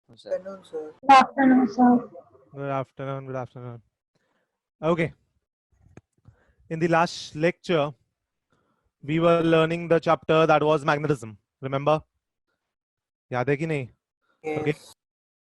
Afternoon, sir. Good afternoon, sir. Good afternoon. Good afternoon. Okay. In the last lecture, we were learning the chapter that was magnetism. Remember? याद है कि नहीं? Okay. Yes.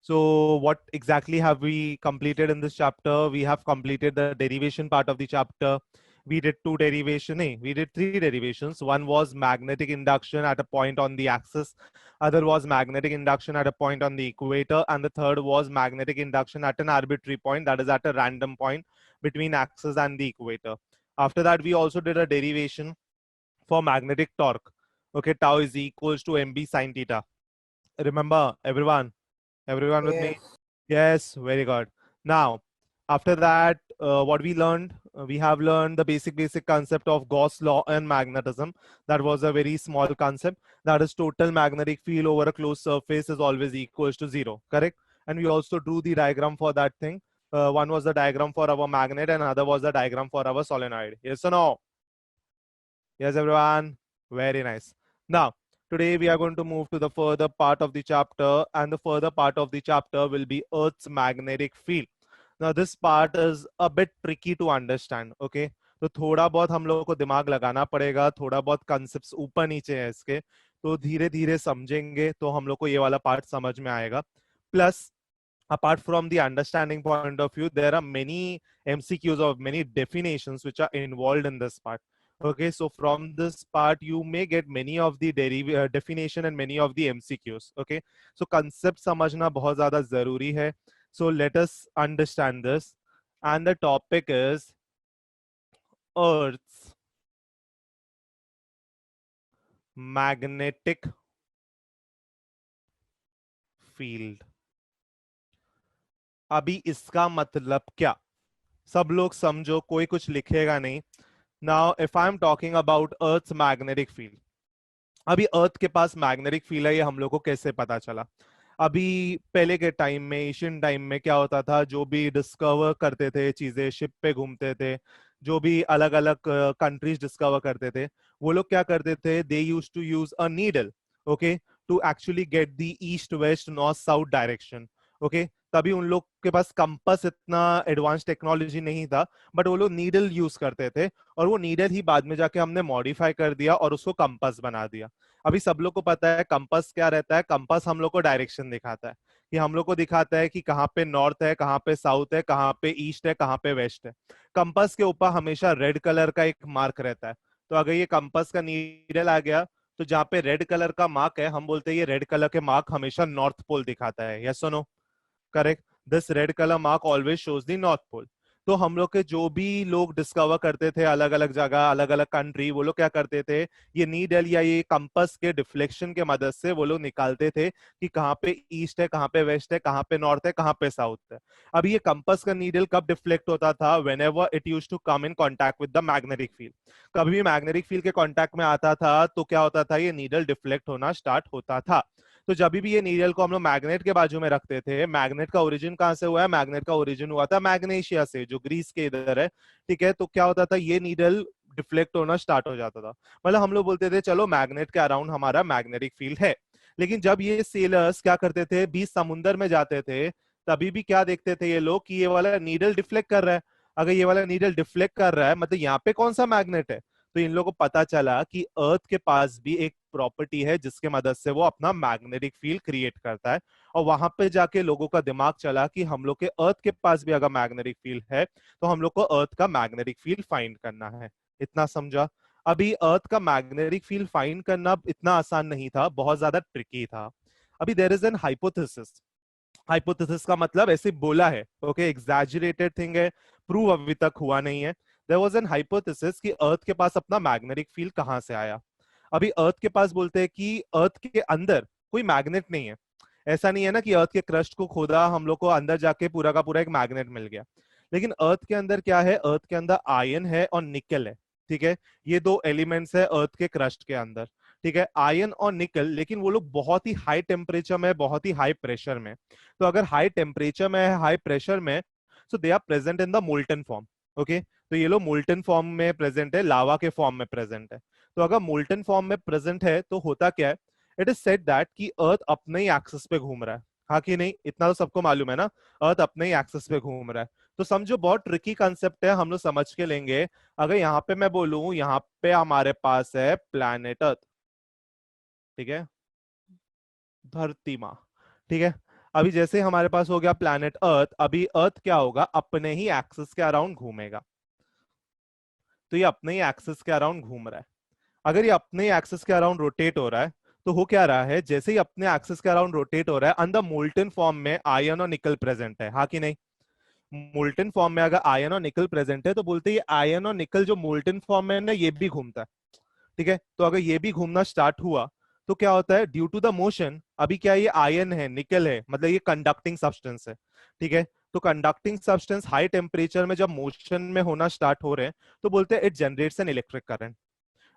So what exactly have we completed in this chapter? We have completed the derivation part of the chapter. We did we did three derivations. One was magnetic induction at a point on the axis. Other was magnetic induction at a point on the equator. And the third was magnetic induction at an arbitrary point, that is at a random point between axis and the equator. After that, we also did a derivation for magnetic torque. Okay, tau is equals to mb sine theta. Remember, everyone? Everyone with me? Yes. Yes, very good. Now, after that, what we learned, we have learned the basic concept of Gauss law and magnetism. That was a very small concept. That is total magnetic field over a closed surface is always equals to zero, correct? And we also drew the diagram for that thing. One was the diagram for our magnet and other was the diagram for our solenoid. Yes or no? Yes, everyone. Very nice. Now, today we are going to move to the further part of the chapter, and the further part of the chapter will be Earth's magnetic field. Now this part is a bit tricky to understand, okay? तो थोड़ा बहुत हम लोगों को दिमाग लगाना पड़ेगा, थोड़ा बहुत concepts ऊपर नीचे है इसके, तो धीरे धीरे समझेंगे तो हम लोग को ये वाला part समझ में आएगा. Plus, apart from the understanding point of view, there are many MCQs or many definitions which are involved in this part. Okay, so from this part you may get many of the definition and many of the MCQs. Okay, so concept समझना बहुत ज़्यादा ज़रूरी है. So let us understand this, and the topic is Earth's magnetic field. अभी इसका मतलब क्या? सब लोग समझो, कोई कुछ लिखेगा नहीं. Now, if I'm talking about Earth's magnetic field, अभी अर्थ के पास मैग्नेटिक फील्ड है, ये हम लोग को कैसे पता चला? अभी पहले के टाइम में, एशियन टाइम में क्या होता था, जो भी डिस्कवर करते थे चीजें, शिप पे घूमते थे, जो भी अलग अलग कंट्रीज डिस्कवर करते थे, वो लोग क्या करते थे, they used to use a needle, okay, to actually get the east west north south direction. Okay, तभी उन लोग के पास कंपास इतना एडवांस टेक्नोलॉजी नहीं था, बट वो लोग नीडल यूज करते थे, और वो नीडल ही बाद में जाके हमने मॉडिफाई कर दिया और उसको कंपास बना दिया. अभी सब लोग को पता है कंपास क्या रहता है. कंपास हम लोग को डायरेक्शन दिखाता है, कि हम लोग को दिखाता है कि कहाँ पे नॉर्थ है, कहाँ पे साउथ है, कहाँ पे ईस्ट है, कहाँ पे वेस्ट है. कंपास के ऊपर हमेशा रेड कलर का एक मार्क रहता है. तो अगर ये कंपास का नीडल आ गया, तो जहाँ पे रेड कलर का मार्क है, हम बोलते हैं ये रेड कलर के मार्क हमेशा नॉर्थ पोल दिखाता है. यस और no? Correct. This red colour mark always shows the north pole. तो हम लोग के जो भी लोग डिस्कवर करते थे अलग अलग जगह, अलग अलग कंट्री, वो लोग क्या करते थे, ये नीडल या ये कंपास के डिफ्लेक्शन के मदद से वो लोग निकालते थे कि कहाँ पे ईस्ट है, कहाँ पे वेस्ट है, कहाँ पे नॉर्थ है, कहाँ पे साउथ है. अब ये कंपास का नीडल कब डिफ्लेक्ट होता था? Whenever it used to come in contact with the magnetic field. कभी भी मैग्नेटिक फील्ड के कांटेक्ट में आता था तो क्या होता था, ये नीडल डिफ्लेक्ट होना स्टार्ट होता था. तो जब भी ये नीडल को हम लोग मैग्नेट के बाजू में रखते थे, मैग्नेट का ओरिजिन कहाँ से हुआ है? मैग्नेट का ओरिजिन हुआ था मैग्नेशिया से, जो ग्रीस के इधर है. ठीक है, तो क्या होता था, ये नीडल डिफ्लेक्ट होना स्टार्ट हो जाता था. मतलब हम लोग बोलते थे चलो मैग्नेट के अराउंड हमारा मैग्नेटिक फील्ड है. लेकिन जब ये सेलर्स क्या करते थे, बीच समुद्र में जाते थे, तभी भी क्या देखते थे ये लोग कि ये वाला नीडल डिफ्लेक्ट कर रहा है. अगर ये वाला नीडल डिफ्लेक्ट कर रहा है, मतलब यहाँ पे कौन सा मैग्नेट है. तो इन लोगों को पता चला कि अर्थ के पास भी एक प्रॉपर्टी है जिसके मदद से वो अपना मैग्नेटिक फील्ड क्रिएट करता है. और वहां पे जाके लोगों का दिमाग चला कि हम लोग के अर्थ के पास भी अगर मैग्नेटिक फील्ड है, तो हम लोग को अर्थ का मैग्नेटिक फील्ड फाइंड करना है. इतना समझा? अभी अर्थ का मैग्नेटिक फील्ड फाइंड करना इतना आसान नहीं था, बहुत ज्यादा ट्रिकी था. अभी there is an hypothesis. Hypothesis का मतलब ऐसे बोला है, ओके, एग्जैजरेटेड थिंग है, प्रूव अभी तक हुआ नहीं है. देयर वाज एन हाइपोथेसिस कि अर्थ के पास अपना मैग्नेटिक फील्ड कहां से आया. अभी अर्थ के पास बोलते हैं कि अर्थ के अंदर कोई मैग्नेट नहीं है. ऐसा नहीं है ना कि अर्थ के क्रस्ट को खोदा, हम लोग को अंदर जाके पूरा का पूरा एक मैग्नेट मिल गया. लेकिन अर्थ के अंदर क्या है? अर्थ के अंदर आयन है और निकल है. ठीक है, ये दो एलिमेंट्स है अर्थ के क्रस्ट के अंदर. ठीक है, आयन और निकल, लेकिन वो लोग बहुत ही हाई टेम्परेचर में, बहुत ही हाई प्रेशर में. तो अगर हाई टेम्परेचर में है, हाई प्रेशर में, so they are present in the molten form. Okay, तो ये लोग मोल्टन फॉर्म में प्रेजेंट है, लावा के फॉर्म में प्रेजेंट है. तो अगर मोल्टन फॉर्म में प्रेजेंट है तो होता क्या है, इट इज सेड दैट कि अर्थ अपने ही एक्सिस पे घूम रहा है, हाँ कि नहीं, इतना तो सबको मालूम है ना, अर्थ अपने ही एक्सिस पे घूम रहा है। तो समझो बहुत ट्रिकी कंसेप्ट है, हम लोग समझ के लेंगे। अगर यहाँ पे मैं बोलूं, यहाँ पे हमारे पास है प्लैनेट अर्थ, ठीक है, धरती माँ, ठीक है। अभी जैसे हमारे पास हो गया प्लैनेट अर्थ, अभी अर्थ क्या होगा, अपने ही एक्सिस के अराउंड घूमेगा। तो ये अपने ही एक्सिस के अराउंड घूम रहा है। अगर ये अपने एक्सिस के अराउंड रोटेट हो रहा है, तो हो क्या रहा है, जैसे ही अपने एक्सिस के अराउंड रोटेट हो रहा है, अंदर मोल्टन फॉर्म में आयन और निकल प्रेजेंट है, हाँ कि नहीं। मोल्टन फॉर्म में अगर आयन और निकल प्रेजेंट है, तो बोलते हैं ये आयन और निकल जो मोल्टन फॉर्म में है ना, ये भी घूमता है, ठीक है। तो अगर ये भी घूमना स्टार्ट हुआ, तो क्या होता है, ड्यू टू द मोशन, अभी क्या ये आयन है, निकल है, मतलब ये कंडक्टिंग सब्सटेंस है, ठीक है। तो कंडक्टिंग सब्सटेंस हाई टेम्परेचर में जब मोशन में होना स्टार्ट हो रहे हैं, तो बोलते हैं it generates an electric current.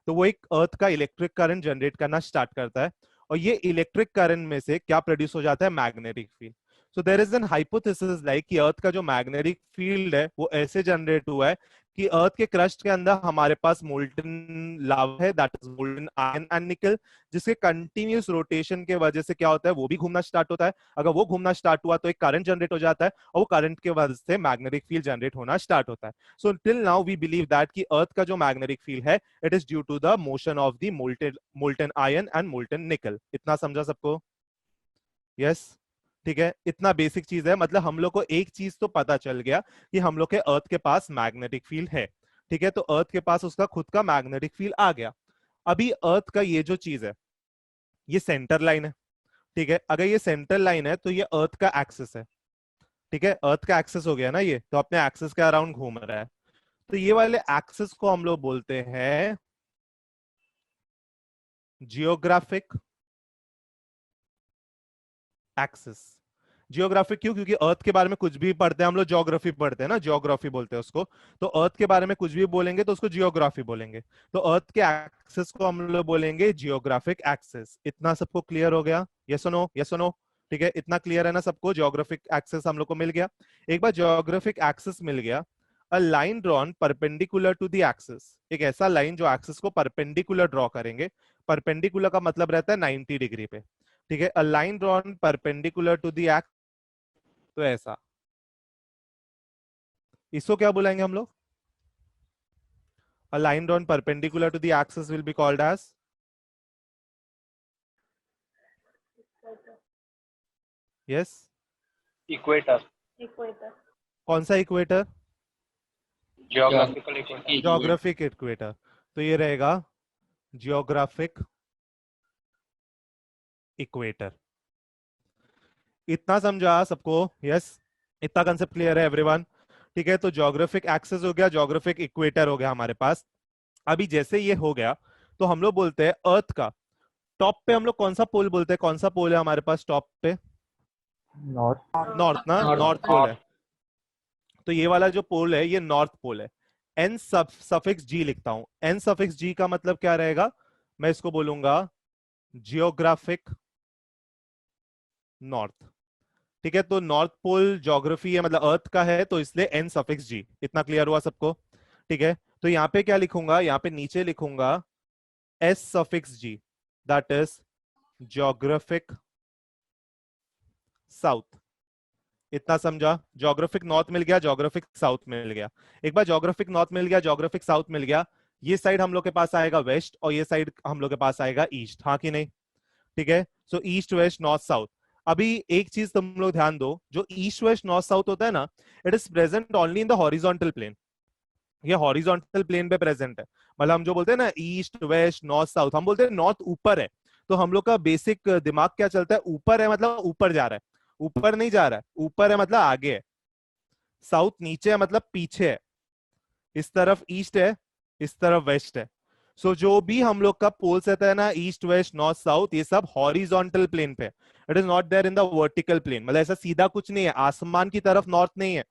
तो वो एक अर्थ का इलेक्ट्रिक करंट जनरेट करना स्टार्ट करता है, और ये इलेक्ट्रिक करंट में से क्या प्रोड्यूस हो जाता है, magnetic field. So there is an hypothesis like कि अर्थ का जो मैग्नेटिक फील्ड है वो ऐसे जनरेट हुआ है कि अर्थ के क्रस्ट के अंदर हमारे पास मोल्टन लावा है, that is molten iron and निकल, जिसके कंटिन्यूस रोटेशन के वजह से क्या होता है, वो भी घूमना स्टार्ट होता है। अगर वो घूमना स्टार्ट हुआ तो एक करंट जनरेट हो जाता है, और वो करंट के वजह से मैग्नेटिक फील्ड जनरेट होना स्टार्ट होता है। So till now we believe that कि अर्थ का जो मैग्नेटिक फील्ड है, it is due to the motion of the molten iron and molten nickel. इतना समझा सबको? Yes yes? ठीक है, इतना बेसिक चीज है, मतलब हम लोग को एक चीज तो पता चल गया कि हम लोग के अर्थ के पास मैग्नेटिक फील्ड है, ठीक है। तो अर्थ के पास उसका खुद का मैग्नेटिक फील्ड आ गया। अभी अर्थ का ये जो चीज है, ये सेंटर लाइन है, ठीक है। अगर ये सेंटर लाइन है, तो ये अर्थ का एक्सिस है, ठीक है। अर्थ का एक्सिस हो गया ना ये, तो अपने एक्सिस के अराउंड घूम रहा है। तो ये वाले एक्सिस को हम लोग बोलते हैं जियोग्राफिक एक्सिस। जियोग्राफिक क्यों? क्योंकि अर्थ के बारे में कुछ भी पढ़ते हैं हम लोग, ज्योग्राफी पढ़ते हैं ना, ज्योग्राफी बोलते हैं उसको। तो अर्थ के बारे में कुछ भी बोलेंगे तो उसको जियोग्राफी बोलेंगे। तो अर्थ के एक्सिस को हम लोग बोलेंगे जियोग्राफिक एक्सिस। इतना सबको क्लियर हो गया? यस और नो, यस और नो? ठीक है, इतना क्लियर है ना सबको? ज्योग्राफिक एक्सिस हम लोग को मिल गया। एक बार ज्योग्राफिक एक्सिस मिल गया, a line drawn perpendicular to the axis, एक ऐसा लाइन जो एक्सिस को परपेंडिकुलर ड्रॉ करेंगे। परपेंडिकुलर का मतलब रहता है 90 डिग्री पे, ठीक है। A line drawn perpendicular to the axis, तो ऐसा, इसको क्या बुलाएंगे हम लोग? A line drawn perpendicular to the axis will be called as, yes, equator. कौन सा equator? Geographical equator. Geographic equator. तो ये रहेगा जियोग्राफिक इक्वेटर। इतना समझा सबको? यस, इतना कंसेप्ट क्लियर है एवरीवन? ठीक है, तो ज्योग्राफिक एक्सिस हो गया, ज्योग्राफिक इक्वेटर हो गया हमारे पास। अभी जैसे ये हो गया, तो हम लोग बोलते हैं अर्थ का टॉप पे हम लोग कौन सा पोल बोलते हैं? कौन सा पोल है हमारे पास टॉप पे? नॉर्थ। नॉर्थ ना, नॉर्थ पोल है। तो ये वाला जो पोल है ये नॉर्थ पोल है। एन सफिक्स जी लिखता हूं। एन सफिक्स जी का मतलब क्या रहेगा? मैं इसको बोलूंगा जियोग्राफिक नॉर्थ, ठीक है। तो नॉर्थ पोल ज्योग्राफी है, मतलब अर्थ का है, तो इसलिए एन सफिक्स जी। इतना क्लियर हुआ सबको? ठीक है, तो यहां पे क्या लिखूंगा, यहां पे नीचे लिखूंगा S suffix g, that is geographic south. इतना समझा? ज्योग्राफिक नॉर्थ मिल गया, ज्योग्राफिक साउथ मिल गया। एक बार ज्योग्राफिक नॉर्थ मिल गया, ज्योग्राफिक साउथ मिल गया, ये साइड हम लोग के पास आएगा वेस्ट, और ये साइड हम लोग के पास आएगा ईस्ट, हाँ कि नहीं? ठीक है, सो ईस्ट वेस्ट नॉर्थ साउथ। अभी एक चीज तुम लोग ध्यान दो, जो ईस्ट वेस्ट नॉर्थ साउथ होता है ना, it is present only in the horizontal plane. ये हॉरिजॉन्टल प्लेन पे प्रेजेंट है। मतलब हम जो बोलते हैं ना ईस्ट वेस्ट नॉर्थ साउथ, हम बोलते हैं नॉर्थ ऊपर है। तो हम लोग का बेसिक दिमाग क्या चलता है, ऊपर है मतलब ऊपर जा रहा है, ऊपर नहीं जा रहा है, ऊपर है मतलब आगे है। साउथ नीचे है मतलब पीछे है। इस तरफ ईस्ट है, इस तरफ वेस्ट है। सो जो भी हम लोग का पोल्स रहता है ना, ईस्ट वेस्ट नॉर्थ साउथ, ये सब हॉरिजॉन्टल प्लेन पे। It is not there in the vertical plane, मतलब ऐसा सीधा कुछ नहीं है, आसमान की तरफ नॉर्थ नहीं है।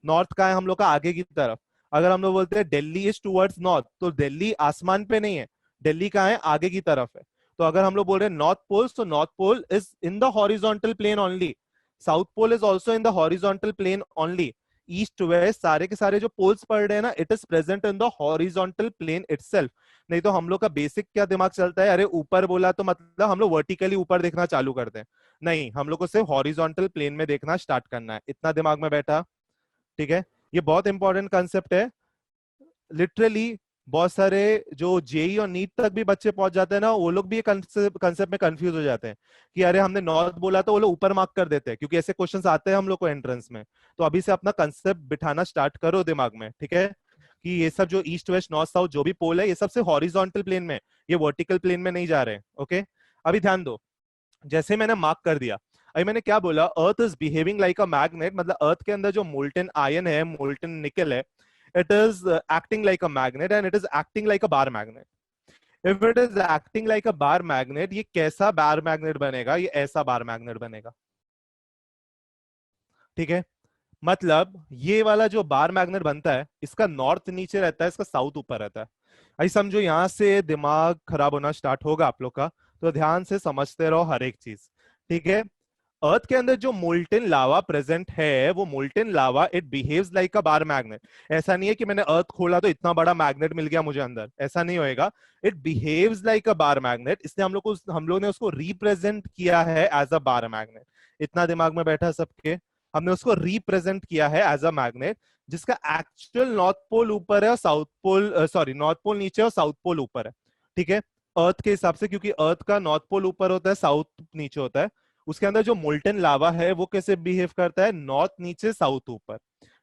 नॉर्थ का है हम लोग का आगे की तरफ। अगर हम लोग बोलते हैं दिल्ली इज टुवर्ड्स नॉर्थ, तो दिल्ली आसमान पे नहीं है, दिल्ली कहाँ है, आगे की तरफ है। तो अगर हम लोग बोल रहे हैं नॉर्थ पोल, तो north pole is in the horizontal plane only, south pole is also in the horizontal plane only. East west सारे के सारे जो पोल्स पड़ रहे हैं ना, it is present in the horizontal plane itself. नहीं तो हम लोग का बेसिक क्या दिमाग चलता है, अरे ऊपर बोला तो मतलब हम लोग वर्टिकली ऊपर देखना चालू करते हैं। नहीं, हम लोग को सिर्फ हॉरिजॉन्टल प्लेन में देखना स्टार्ट करना है। इतना दिमाग में बैठा? ठीक है, ये बहुत इंपॉर्टेंट कंसेप्ट है। लिटरली बहुत सारे जो जेई और नीट तक भी बच्चे पहुंच जाते हैं ना, वो लोग भी ये कंसेप्ट में कंफ्यूज हो जाते हैं कि अरे हमने नॉर्थ बोला तो वो लोग ऊपर मार्क कर देते हैं, क्योंकि ऐसे क्वेश्चंस आते हैं हम लोग को एंट्रेंस में। तो अभी से अपना कंसेप्ट बिठाना स्टार्ट करो दिमाग में, ठीक है, कि ये सब जो ईस्ट वेस्ट नॉर्थ साउथ जो भी पोल है, ये सब से हॉरिजॉन्टल प्लेन में, ये वर्टिकल प्लेन में नहीं जा रहे हैं। ओके, अभी ध्यान दो, जैसे मैंने मार्क कर दिया, अभी मैंने क्या बोला, earth is behaving like a magnet, मतलब अर्थ के अंदर जो मोल्टन आयन है, मोल्टन निकल है, it is acting like a magnet and it is acting like a bar magnet. If it is acting like a bar magnet, ये कैसा bar magnet बनेगा, ये ऐसा बार मैग्नेट बनेगा। ठीक है, मतलब ये वाला जो बार मैग्नेट बनता है, इसका नॉर्थ नीचे रहता है, इसका साउथ ऊपर रहता है। आई समझो, यहां से दिमाग खराब होना स्टार्ट होगा आप लोग का, तो ध्यान से समझते रहो हर एक चीज। ठीक है, अर्थ के अंदर जो मोल्टेन लावा प्रेजेंट है, वो molten lava it behaves like a bar magnet. ऐसा नहीं है कि मैंने अर्थ खोला तो इतना बड़ा मैग्नेट मिल गया मुझे अंदर, ऐसा नहीं होएगा। It behaves like a bar magnet, इसलिए हम लोग ने उसको रिप्रेजेंट किया है एज अ बार मैग्नेट। इतना दिमाग में बैठा सबके? हमने उसको रिप्रेजेंट किया है एज अ मैग्नेट, जिसका एक्चुअल नॉर्थ पोल ऊपर है और south pole, sorry, north pole नीचे और साउथ पोल ऊपर है। ठीक है, अर्थ के हिसाब से, क्योंकि अर्थ का नॉर्थ पोल ऊपर होता है, साउथ नीचे होता है। उसके अंदर जो मोल्टन लावा है वो कैसे बिहेव करता है, नॉर्थ नीचे साउथ ऊपर।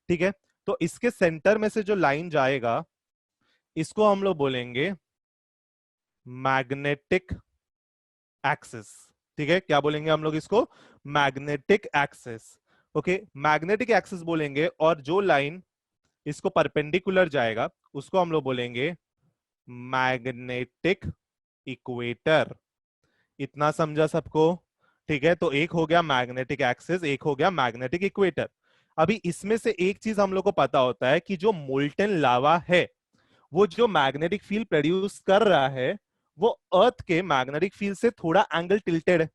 ठीक है, तो इसके सेंटर में से जो लाइन जाएगा, इसको हम लोग बोलेंगे मैग्नेटिक एक्सिस। ठीक है, क्या बोलेंगे हम लोग इसको? Magnetic axis. Okay, magnetic axis बोलेंगे, और जो लाइन इसको परपेंडिकुलर जाएगा, उसको हम लोग बोलेंगे मैग्नेटिक इक्वेटर। इतना समझा सबको? ठीक है, तो एक हो गया मैग्नेटिक एक्सिस, एक हो गया मैग्नेटिक इक्वेटर। अभी इसमें से एक चीज हम लोग को पता होता है कि जो मोल्टेन लावा है, वो जो मैग्नेटिक फील्ड प्रोड्यूस कर रहा है, वो अर्थ के मैग्नेटिक फील्ड से थोड़ा एंगल टिल्टेड है।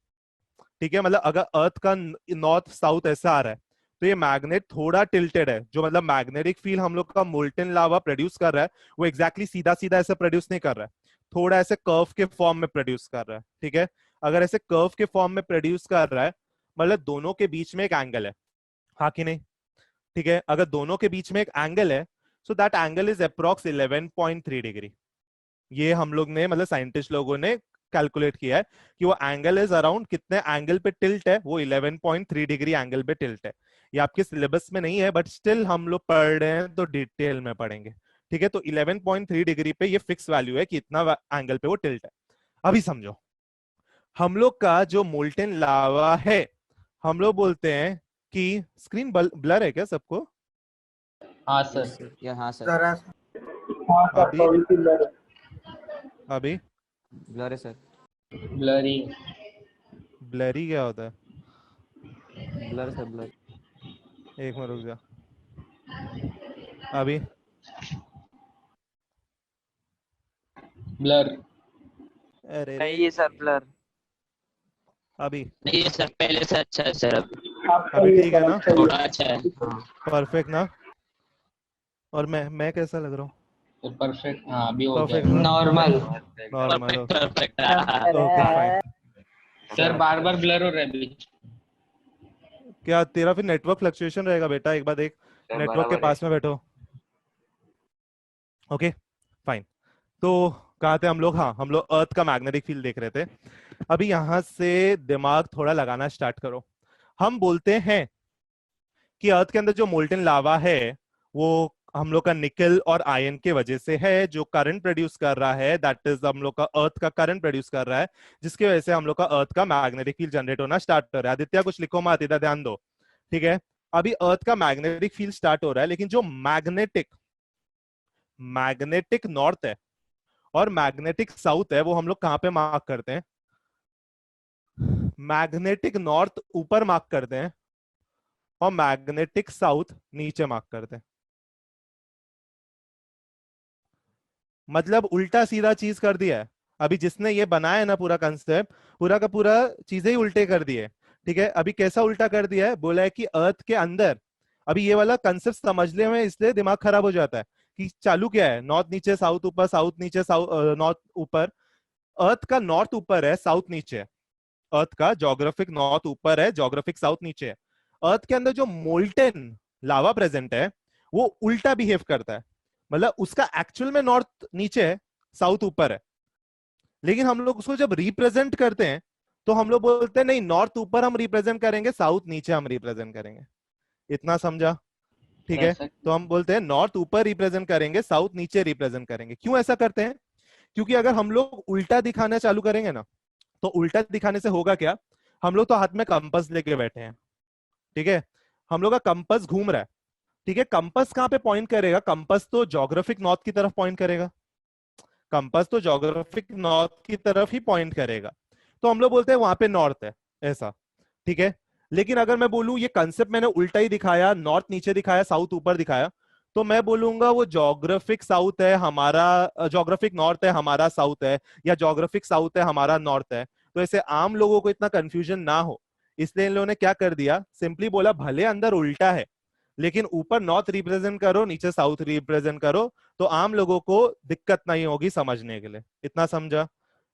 ठीक है, मतलब अगर अर्थ का नॉर्थ साउथ ऐसा आ रहा है, तो ये मैग्नेट थोड़ा टिल्टेड है, जो मतलब मैग्नेटिक फील्ड हम लोग का मोल्टेन लावा प्रोड्यूस कर रहा है, वो एग्जैक्टली सीधा सीधा ऐसे प्रोड्यूस नहीं कर रहा है, थोड़ा ऐसे कर्व के फॉर्म में प्रोड्यूस कर रहा है। ठीक है, अगर ऐसे कर्व के फॉर्म में प्रोड्यूस कर रहा है, मतलब दोनों के बीच में एक एंगल है, हाँ कि नहीं? ठीक है, अगर दोनों के बीच में एक एंगल है, so that angle is approx 11.3 degree. ये हम लोग ने, मतलब साइंटिस्ट लोगों ने कैलकुलेट किया है कि वो एंगल इज अराउंड, कितने एंगल पे टिल्ट है, वो 11.3 डिग्री एंगल पे टिल्ट है। ये आपके सिलेबस में नहीं है, बट स्टिल हम लोग पढ़ रहे हैं तो डिटेल में पढ़ेंगे। ठीक है, तो 11.3 डिग्री पे ये फिक्स वैल्यू है कि इतना एंगल पे वो टिल्ट है। अभी समझो, हम लोग का जो मोल्टेन लावा है, हम लोग बोलते हैं कि स्क्रीन ब्लर है क्या सबको? हाँ यस सर। सर, या हाँ सर, जरा सा हाँ सर, अभी थोड़ी सी ब्लर अभी ब्लर है सर, ब्लरी। ब्लरी क्या होता है? Blur sir, blur. एक मिनट रुक जा। अभी ब्लर अरे नहीं है सर ब्लर। अभी नहीं है सर, पहले से अच्छा है सर, अभी ठीक है ना? थोड़ा अच्छा है। हाँ परफेक्ट ना? और मैं कैसा लग रहा हूँ? तो परफेक्ट। हाँ, अभी हो परफेक्ट गया। ना? Normal, normal. Perfect perfect. हाँ ओके फाइन। सर बार बार ब्लर हो रहा है बीच। क्या तेरा फिर नेटवर्क फ्लक्चुएशन रहेगा बेटा? एक बार देख, नेटवर्क के पास में बैठो। Okay fine. तो कहाँ थे हम लोग? हाँ, हम लोग अर्थ का मैग्नेटिक फील्ड देख रहे थे। अभी यहां से दिमाग थोड़ा लगाना स्टार्ट करो। हम बोलते हैं कि अर्थ के अंदर जो मोल्टेन लावा है, वो हम लोग का निकल और आयन के वजह से है, जो करंट प्रोड्यूस कर रहा है, दैट इज हम लोग का अर्थ का करंट प्रोड्यूस कर रहा है, जिसकी वजह से हम लोग का अर्थ का मैग्नेटिक फील्ड जनरेट होना स्टार्ट हो रहा है। आदित्य कुछ लिखो मत, इधर ध्यान दो। ठीक है, अभी अर्थ का मैग्नेटिक फील्ड स्टार्ट हो रहा है, लेकिन जो मैग्नेटिक मैग्नेटिक नॉर्थ है और मैग्नेटिक साउथ है, वो हम लोग कहां पे मार्क करते हैं? मैग्नेटिक नॉर्थ ऊपर मार्क करते हैं और मैग्नेटिक साउथ नीचे मार्क करते हैं। मतलब उल्टा सीधा चीज कर दिया है। अभी जिसने ये बनाया है ना पूरा कंसेप्ट, पूरा का पूरा चीजें ही उल्टे कर दिए। ठीक है, अभी कैसा उल्टा कर दिया है? बोला है कि अर्थ के अंदर अभी ये वाला कंसेप्ट समझने में इसलिए दिमाग खराब हो जाता है कि चालू क्या है, नॉर्थ नीचे साउथ ऊपर, साउथ नीचे साउथ नॉर्थ ऊपर। अर्थ का नॉर्थ ऊपर है, साउथ नीचे है। अर्थ का जोग्राफिक नॉर्थ ऊपर है, जोग्राफिक साउथ नीचे है। अर्थ के अंदर जो मोल्टेन लावा प्रेजेंट है वो उल्टा बिहेव करता है, मतलब उसका एक्चुअल में नॉर्थ नीचे है, साउथ ऊपर है। लेकिन हम लोग उसको जब रिप्रेजेंट करते हैं तो हम लोग बोलते हैं नहीं, नॉर्थ ऊपर हम रिप्रेजेंट करेंगे, साउथ नीचे हम रिप्रेजेंट करेंगे। इतना समझा? ठीक सर है, ऐसा तो हम बोलते हैं नॉर्थ ऊपर रिप्रेजेंट करेंगे, साउथ नीचे रिप्रेजेंट करेंगे। क्यों ऐसा करते हैं? क्योंकि अगर हम लोग उल्टा दिखाना चालू करेंगे ना, तो उल्टा दिखाने से होगा क्या, हम लोग तो हाथ में कंपास लेके बैठे हैं, ठीक है, हम लोग का कंपास घूम रहा है, ठीक है, कंपास कहां पे पॉइंट करेगा? कंपास तो जोग्राफिक नॉर्थ की तरफ पॉइंट करेगा, कंपास तो जोग्राफिक नॉर्थ की तरफ ही पॉइंट करेगा। तो हम लोग बोलते हैं वहां पे नॉर्थ है, ऐसा, ठीक है। लेकिन अगर मैं बोलूं ये कंसेप्ट मैंने उल्टा ही दिखाया, नॉर्थ नीचे दिखाया, साउथ ऊपर दिखाया, तो मैं बोलूंगा वो जोग्राफिक साउथ है हमारा, जोग्राफिक नॉर्थ है हमारा साउथ है, या जोग्राफिक साउथ है हमारा नॉर्थ है। तो ऐसे आम लोगों को इतना कंफ्यूजन ना हो, इसलिए इन लोगों ने क्या कर दिया, सिंपली बोला भले अंदर उल्टा है लेकिन ऊपर नॉर्थ रिप्रेजेंट करो, नीचे साउथ रिप्रेजेंट करो, तो आम लोगों को दिक्कत नहीं होगी समझने के लिए। इतना समझा?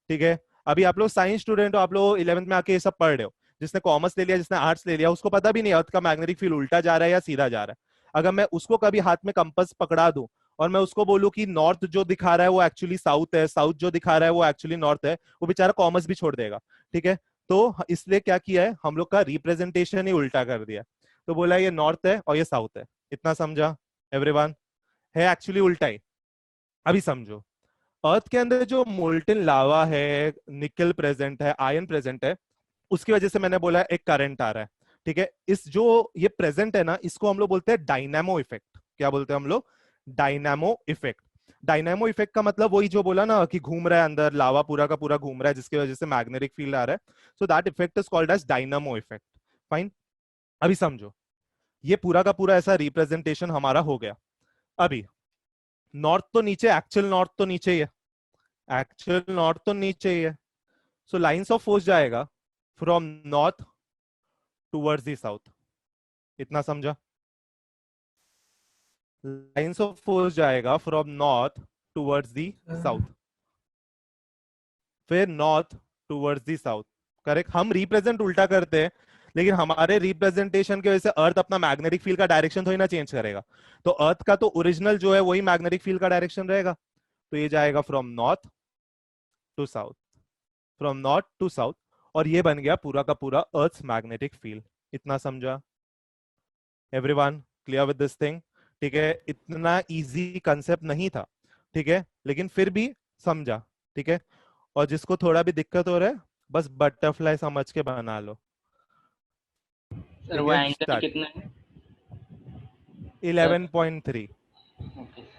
ठीक है। अभी आप लोग साइंस स्टूडेंट हो, आप लोग 11th में आके ये सब पढ़ रहे हो। जिसने कॉमर्स ले लिया, जिसने आर्ट्स ले लिया, उसको पता भी नहीं अर्थ का मैग्नेटिक फील्ड उल्टा जा रहा है या सीधा जा रहा है। अगर मैं उसको कभी हाथ में कंपास पकड़ा दूं और मैं उसको बोलूं कि नॉर्थ जो दिखा रहा है वो एक्चुअली साउथ है, साउथ जो दिखा रहा है वो एक्चुअली नॉर्थ है, वो बेचारा कॉमर्स भी छोड़ देगा। ठीक है, तो इसलिए क्या किया है, हम लोग का रिप्रेजेंटेशन ही उल्टा कर दिया। तो बोला ये नॉर्थ है और ये साउथ है। इतना समझा एवरीवन? है एक्चुअली उल्टा ही। अभी समझो, अर्थ के अंदर जो मोल्टेन लावा है, निकल प्रेजेंट है, आयरन प्रेजेंट है, उसकी वजह से मैंने बोला एक करंट आ रहा है। ठीक है, इस जो ये प्रेजेंट है ना, इसको हम लोग बोलते हैं डायनामो इफेक्ट। क्या बोलते हैं हम लोग? Dynamo effect. डायनामो इफेक्ट का मतलब वही जो बोला ना कि घूम रहा है अंदर, लावा पूरा का पूरा घूम रहा है जिसकी वजह से मैग्नेटिक फील्ड आ रहा है। So that effect is called as dynamo effect. Fine. अभी समझो, ये पूरा का पूरा ऐसा रिप्रेजेंटेशन हमारा हो गया। अभी नॉर्थ तो नीचे, एक्चुअल नॉर्थ तो नीचे ही है, एक्चुअल नॉर्थ तो नीचे ही है। सो लाइंस ऑफ फोर्स जाएगा from north towards the south. इतना समझा? लाइंस ऑफ फोर्स जाएगा from north towards the south, फिर north towards the south. Correct. हम रिप्रेजेंट उल्टा करते हैं, लेकिन हमारे रिप्रेजेंटेशन की वजह से अर्थ अपना मैग्नेटिक फील्ड का डायरेक्शन थोड़ी ना चेंज करेगा। तो अर्थ का तो ओरिजिनल जो है वही मैग्नेटिक फील्ड का डायरेक्शन रहेगा। तो ये जाएगा from north to south, from north to south, और ये बन गया पूरा का पूरा अर्थ मैग्नेटिक फील्ड। इतना समझा everyone? Clear with this thing? ठीक है, इतना इजी कंसेप्ट नहीं था, ठीक है, लेकिन फिर भी समझा। ठीक है, और जिसको थोड़ा भी दिक्कत हो रहा है बस बटरफ्लाई समझ के बना लो। सर ठीक वो है, एंगल स्टार्ट। कितना है? सर 11.3। ओके।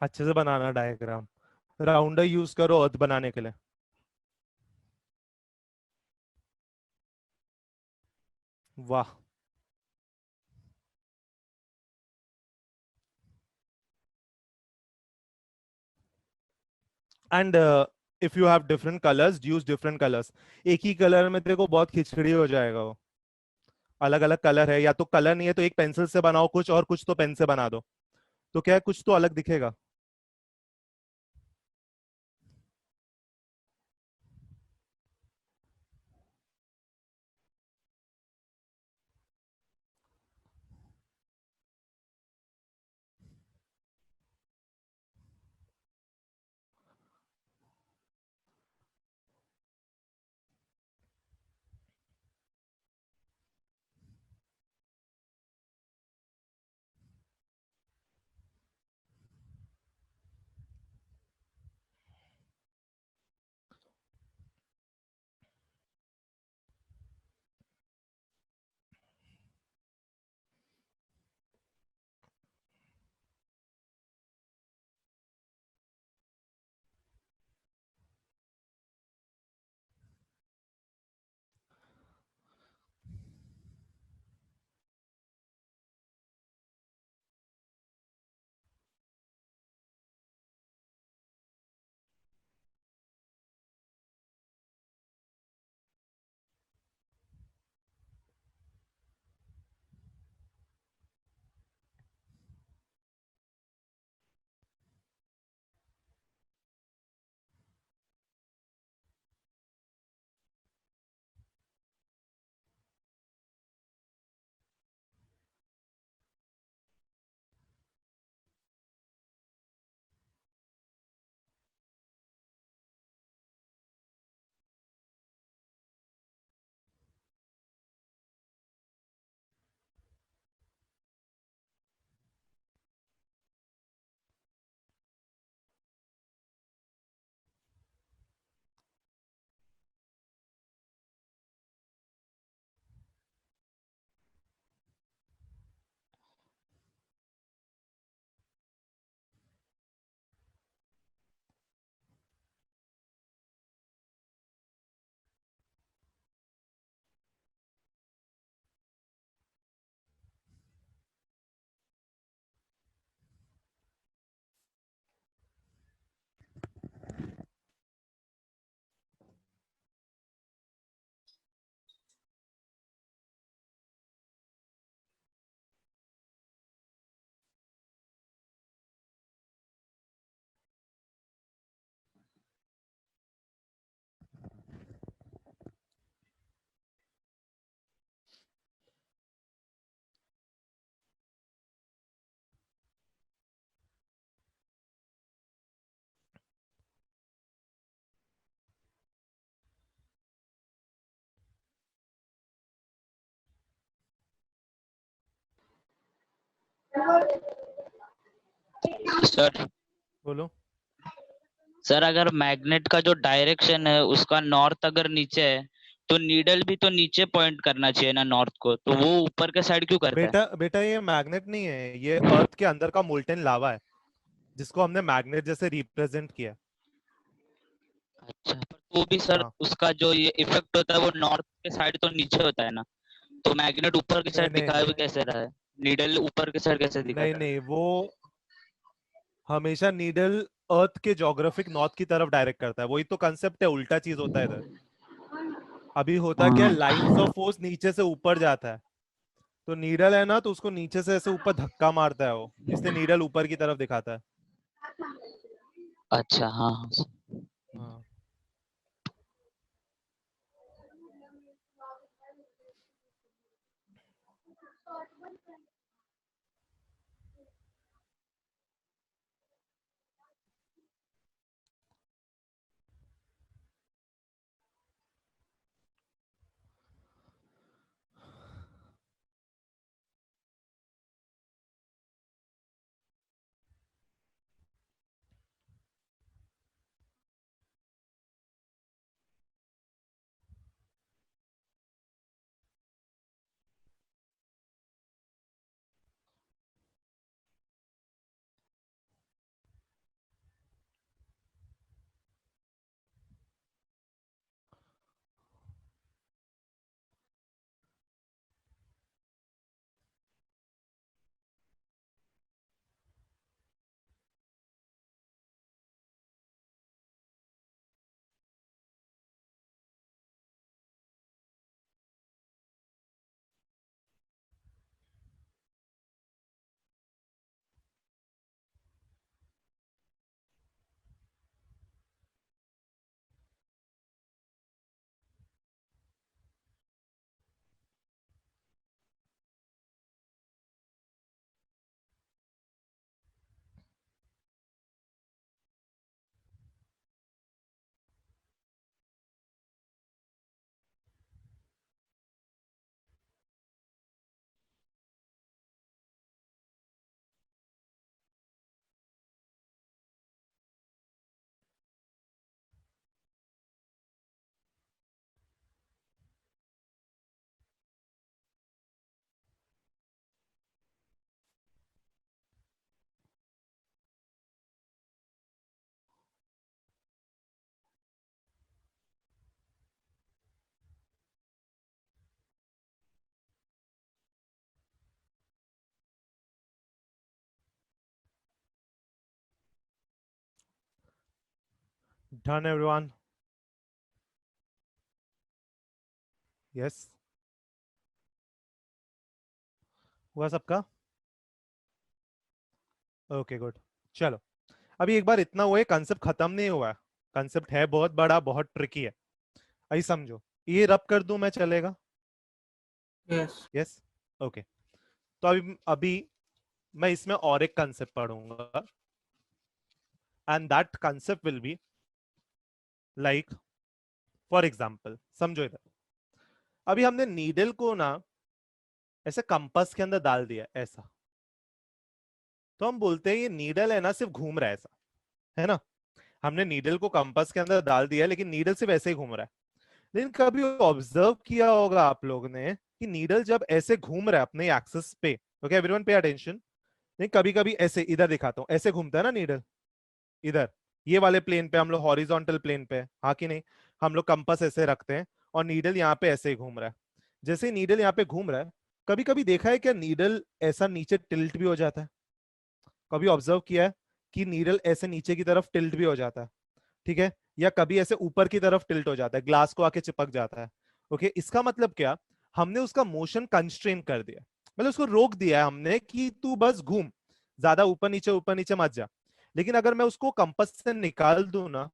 अच्छे से बनाना डायग्राम, राउंडर यूज करो अर्थ बनाने के लिए। वाह। And if you have different colours, use different colours. एक ही कलर में देखो बहुत खिचड़ी हो जाएगा वो। अलग अलग कलर है, या तो कलर नहीं है तो एक पेंसिल से बनाओ कुछ, और कुछ तो पेन से बना दो, तो क्या है, कुछ तो अलग दिखेगा। सर बोलो। सर अगर मैग्नेट का जो डायरेक्शन है उसका नॉर्थ अगर नीचे है तो नीडल भी तो नीचे पॉइंट करना चाहिए ना नॉर्थ को, तो वो ऊपर के साइड क्यों करता है? बेटा बेटा ये मैग्नेट नहीं है, ये अर्थ के अंदर का मोल्टेन लावा है जिसको हमने मैग्नेट जैसे रिप्रेजेंट किया। अच्छा, पर वो भी सर हाँ उसका जो ये इफेक्ट होता है वो नॉर्थ के साइड तो नीचे होता है ना, तो मैग्नेट ऊपर की नहीं साइड नहीं दिखाया भी नहीं कैसे रहा है? नीडल ऊपर के साइड कैसे दिखा नहीं रहा है? नहीं, वो हमेशा नीडल अर्थ के जोग्राफिक नॉर्थ की तरफ डायरेक्ट करता है, वही तो कंसेप्ट है, उल्टा चीज होता है इधर। अभी होता क्या है, हाँ। लाइंस ऑफ फोर्स नीचे से ऊपर जाता है, तो नीडल है ना, तो उसको नीचे से ऐसे ऊपर धक्का मारता है वो, इसलिए नीडल ऊपर की तरफ दिखाता है। अच्छा हाँ हाँ। हाँ। Done everyone? यस, हुआ सबका? Okay good. चलो, अभी एक बार इतना हुआ है, कंसेप्ट खत्म नहीं हुआ है, कंसेप्ट है बहुत बड़ा, बहुत ट्रिकी है। अभी समझो, ये रब कर दूं मैं, चलेगा? यस। यस। ओके, तो अभी अभी मैं इसमें और एक कंसेप्ट पढ़ूंगा, and that concept will be like, for example समझो इधर, अभी हमने नीडल को ना ऐसे कंपास के अंदर डाल दिया ऐसा, तो हम बोलते हैं ये नीडल है ना सिर्फ घूम रहा है ऐसा, है ना? हमने नीडल को कंपास के अंदर डाल दिया लेकिन नीडल सिर्फ ऐसे ही घूम रहा है। लेकिन कभी ऑब्जर्व किया होगा आप लोग ने कि नीडल जब ऐसे घूम रहा है अपने एक्सिस पे, ओके एवरीवन पे अटेंशन, नहीं कभी कभी ऐसे, इधर दिखाता हूं, ऐसे घूमता है ना नीडल, इधर ये वाले प्लेन पे, हम लोग हॉरिजॉन्टल प्लेन पे, हाँ कि नहीं? हम लोग कंपास ऐसे रखते हैं और नीडल यहाँ पे ऐसे ही घूम रहा है। जैसे ही नीडल यहाँ पे घूम रहा है, कभी कभी देखा है क्या नीडल ऐसा नीचे टिल्ट भी हो जाता है? कभी ऑब्जर्व किया है कि नीडल ऐसे नीचे की तरफ टिल्ट भी हो जाता है, ठीक है? या कभी ऐसे ऊपर की तरफ टिल्ट हो जाता है, ग्लास को आके चिपक जाता है। ओके, इसका मतलब क्या, हमने उसका मोशन कंस्ट्रेन कर दिया, मतलब उसको रोक दिया है हमने कि तू बस घूम, ज्यादा ऊपर नीचे मत जा। लेकिन अगर मैं उसको कंपास से निकाल दूं ना,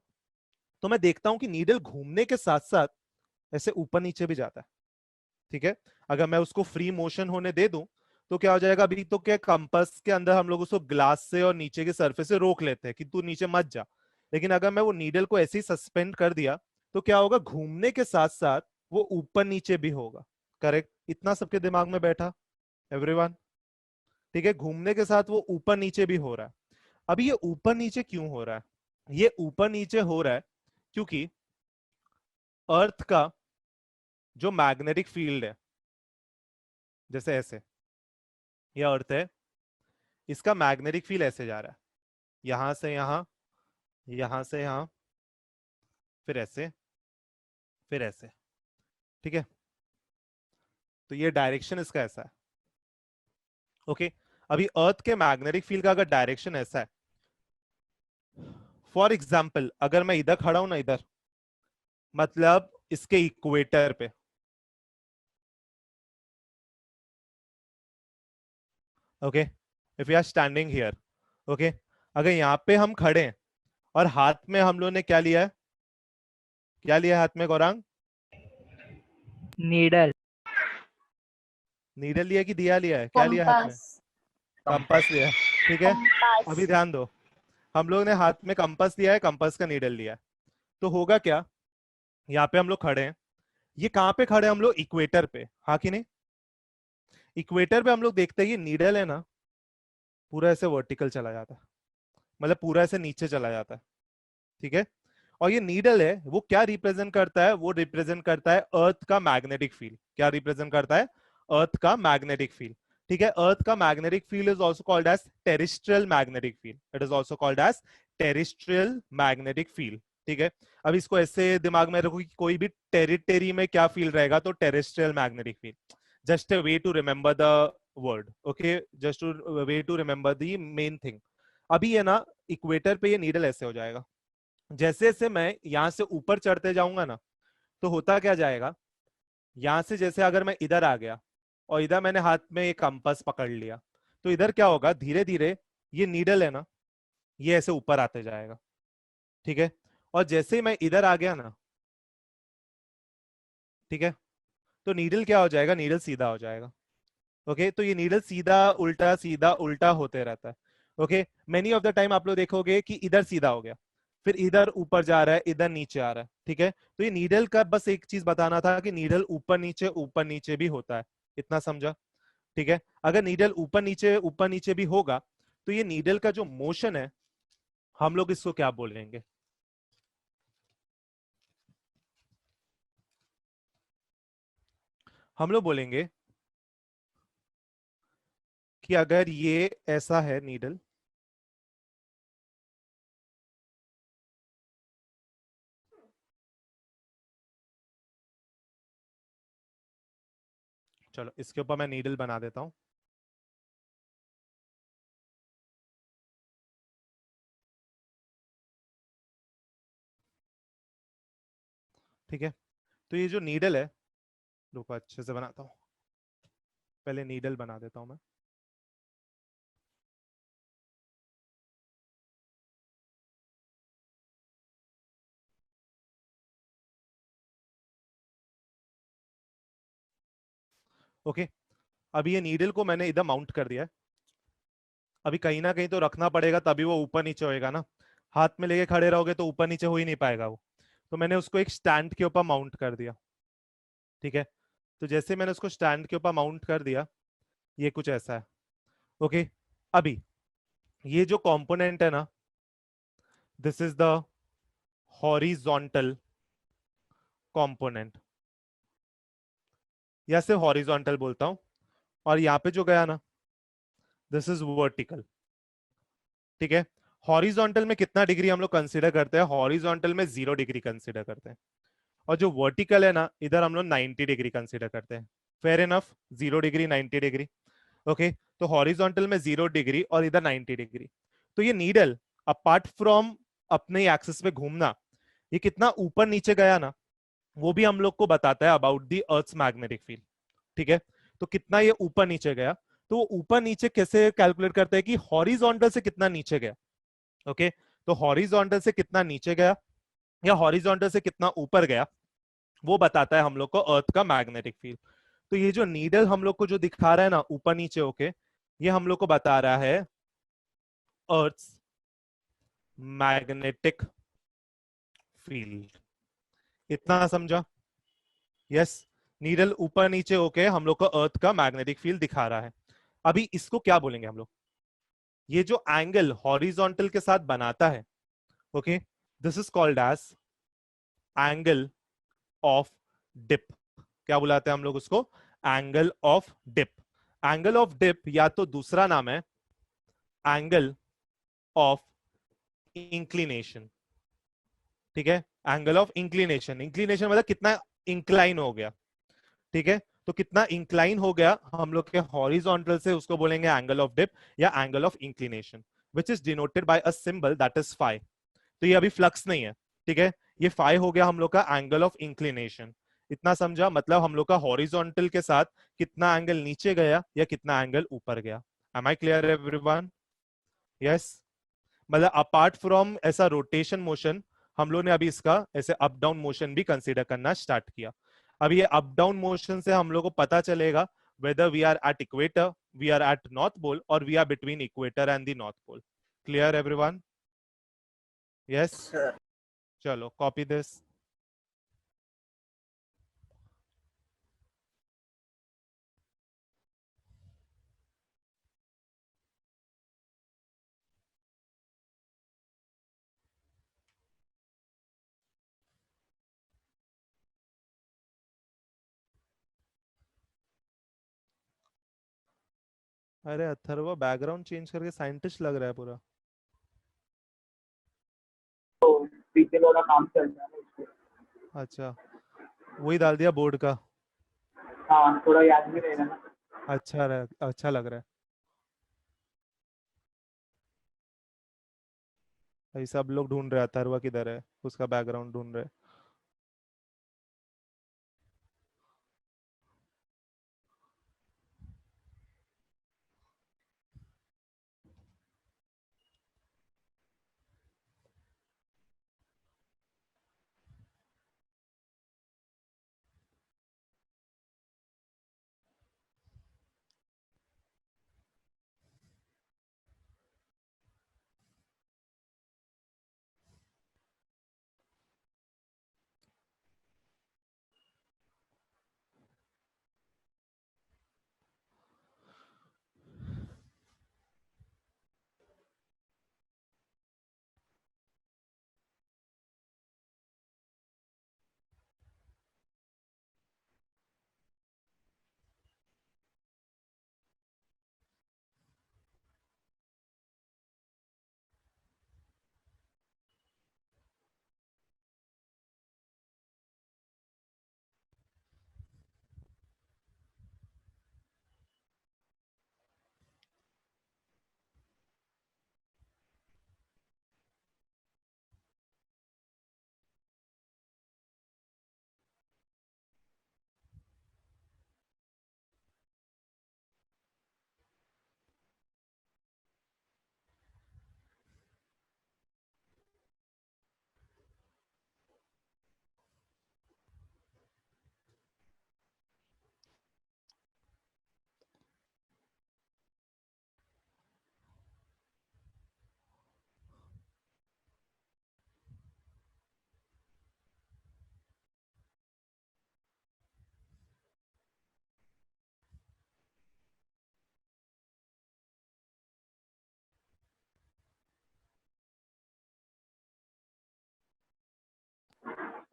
तो मैं देखता हूं कि नीडल घूमने के साथ साथ ऐसे ऊपर नीचे भी जाता है, ठीक है? अगर मैं उसको फ्री मोशन होने दे दूं तो क्या हो जाएगा, अभी तो क्या कंपास के अंदर हम लोग उसको ग्लास से और नीचे के सरफेस से रोक लेते हैं कि तू नीचे मत जा। लेकिन अगर मैं वो नीडल को ऐसे ही सस्पेंड कर दिया तो क्या होगा, घूमने के साथ साथ वो ऊपर नीचे भी होगा। करेक्ट? इतना सबके दिमाग में बैठा एवरीवन? ठीक है, घूमने के साथ वो ऊपर नीचे भी हो रहा है। अभी ये ऊपर नीचे क्यों हो रहा है? ये ऊपर नीचे हो रहा है क्योंकि अर्थ का जो मैग्नेटिक फील्ड है, जैसे ऐसे ये अर्थ है, इसका मैग्नेटिक फील्ड ऐसे जा रहा है, यहां से यहां, यहां से यहां, फिर ऐसे, फिर ऐसे। ठीक है, तो ये डायरेक्शन इसका ऐसा है। ओके, अभी अर्थ के मैग्नेटिक फील्ड का अगर डायरेक्शन ऐसा है, फॉर एग्जाम्पल अगर मैं इधर खड़ा हूं ना, इधर मतलब इसके इक्वेटर पे, okay, if you are standing here, okay, अगर यहाँ पे हम खड़े हैं और हाथ में हम लोगों ने क्या लिया है, क्या लिया है हाथ में गौरांग? नीडल। नीडल लिया कि दिया लिया है? क्या लिया हाथ में? कंपास लिया है। ठीक है, अभी ध्यान दो, हम लोग ने हाथ में कंपास लिया है, कंपास का नीडल लिया है। तो होगा क्या, यहाँ पे हम लोग खड़े हैं, ये कहाँ पे खड़े हैं हम लोग? इक्वेटर पे, हाँ कि नहीं? इक्वेटर पे हम लोग देखते हैं ये नीडल है ना, पूरा ऐसे वर्टिकल चला जाता है, मतलब पूरा ऐसे नीचे चला जाता है। ठीक है, और ये नीडल है वो क्या रिप्रेजेंट करता है? वो रिप्रेजेंट करता है अर्थ का मैग्नेटिक फील्ड। क्या रिप्रेजेंट करता है? अर्थ का मैग्नेटिक फील्ड। ठीक है, अर्थ का magnetic field is also called as terrestrial magnetic field. It is also called as terrestrial magnetic field. ठीक है, अब इसको ऐसे दिमाग में रखो कि कोई भी टेरिटरी में क्या फील्ड रहेगा, तो terrestrial magnetic field. Just a way to remember the word, okay, just to way to remember the main thing. अभी है ना, इक्वेटर पे ये नीडल ऐसे हो जाएगा, जैसे जैसे मैं यहां से ऊपर चढ़ते जाऊंगा ना, तो होता क्या जाएगा, यहां से जैसे अगर मैं इधर आ गया और इधर मैंने हाथ में एक कंपास पकड़ लिया, तो इधर क्या होगा, धीरे धीरे ये नीडल है ना, ये ऐसे ऊपर आते जाएगा। ठीक है, और जैसे ही मैं इधर आ गया ना, ठीक है, तो नीडल क्या हो जाएगा, नीडल सीधा हो जाएगा। ओके, तो ये नीडल सीधा उल्टा होते रहता है। Okay, many of the time आप लोग देखोगे कि इधर सीधा हो गया, फिर इधर ऊपर जा रहा है, इधर नीचे आ रहा है। ठीक है, तो ये नीडल का बस एक चीज बताना था कि नीडल ऊपर नीचे भी होता है, इतना समझा? ठीक है, अगर नीडल ऊपर नीचे भी होगा, तो ये नीडल का जो मोशन है, हम लोग इसको क्या बोलेंगे? हम लोग बोलेंगे कि अगर ये ऐसा है नीडल, चलो इसके ऊपर मैं नीडल बना देता हूं। ठीक है, तो ये जो नीडल है, रुको अच्छे से बनाता हूं, पहले नीडल बना देता हूं मैं। ओके, अभी ये नीडल को मैंने इधर माउंट कर दिया है। अभी कहीं ना कहीं तो रखना पड़ेगा, तभी वो ऊपर नीचे होएगा ना। हाथ में लेके खड़े रहोगे तो ऊपर नीचे हो ही नहीं पाएगा वो। तो मैंने उसको एक स्टैंड के ऊपर माउंट कर दिया। ठीक है, तो जैसे मैंने उसको स्टैंड के ऊपर माउंट कर दिया, ये कुछ ऐसा है। ओके, अभी ये जो कंपोनेंट है ना, this is the horizontal component, या सिर्फ हॉरिजॉन्टल बोलता हूं। और यहाँ पे जो गया ना, दिस इज वर्टिकल। ठीक है, हॉरिजॉन्टल में कितना डिग्री हम लोग कंसीडर करते हैं? हॉरिजॉन्टल में 0 डिग्री कंसीडर करते हैं, और जो वर्टिकल है ना, इधर हम लोग 90 डिग्री कंसीडर करते हैं। Fair enough, 0 degree 90 degree. Okay, तो हॉरिजॉन्टल में 0 डिग्री और इधर 90 डिग्री। तो ये नीडल अपार्ट फ्रॉम अपने एक्सिस पे घूमना, ये कितना ऊपर नीचे गया ना, वो भी हम लोग को बताता है about the earth's magnetic field. ठीक है, तो कितना ये ऊपर नीचे गया, तो वो ऊपर नीचे कैसे कैलकुलेट करते हैं कि हॉरिजॉन्टल से कितना नीचे गया। ओके, तो हॉरिजॉन्टल से कितना नीचे गया या हॉरिजॉन्टल से कितना ऊपर गया, वो बताता है हम लोग को अर्थ का मैग्नेटिक फील्ड। तो ये जो नीडल हम लोग को जो दिखा रहा है ना ऊपर नीचे होके, ये हम लोग को बता रहा है अर्थ मैग्नेटिक फील्ड। इतना समझा? यस, नीडल ऊपर नीचे होके हम लोग को अर्थ का मैग्नेटिक फील्ड दिखा रहा है। अभी इसको क्या बोलेंगे हम लोग? ये जो एंगल हॉरिजॉन्टल के साथ बनाता है, okay, this is called as angle of dip. क्या बुलाते हैं हम लोग उसको? Angle of dip. Angle of dip या तो दूसरा नाम है एंगल ऑफ इंक्लिनेशन। ठीक है, एंगल ऑफ इंक्लिनेशन। इंक्लिनेशन मतलब कितना इंक्लाइन हो गया। ठीक है, तो कितना इंक्लाइन हो गया हम लोग के हॉरिजॉन्टल से, उसको बोलेंगे एंगल ऑफ डिप या angle of inclination, which is denoted by a symbol that is phi. तो ये अभी फ्लक्स नहीं है, ठीक है, ये फाई हो गया हम लोग का एंगल ऑफ इंक्लिनेशन। इतना समझा? मतलब हम लोग का हॉरिजॉन्टल के साथ कितना एंगल नीचे गया या कितना एंगल ऊपर गया। Am I clear everyone? Yes. मतलब अपार्ट फ्रॉम ऐसा रोटेशन मोशन, हम लोग ने अभी इसका ऐसे अप डाउन मोशन भी कंसीडर करना स्टार्ट किया। अब ये अप डाउन मोशन से हम लोग को पता चलेगा whether we are at equator, we are at north pole, or we are between equator and the north pole. Clear everyone? Yes. Sir. चलो कॉपी दिस। अरे अथर्व बैकग्राउंड चेंज करके साइंटिस्ट लग रहा है पूरा। तो पीछे थोड़ा काम चल रहा है उसको। अच्छा, वही डाल दिया बोर्ड का। हाँ, थोड़ा याद भी रहेगा ना। अच्छा लग रहा है। भाई सब लोग ढूंढ रहे हैं अथर्व किधर है, उसका बैकग्राउंड ढूंढ रहे हैं।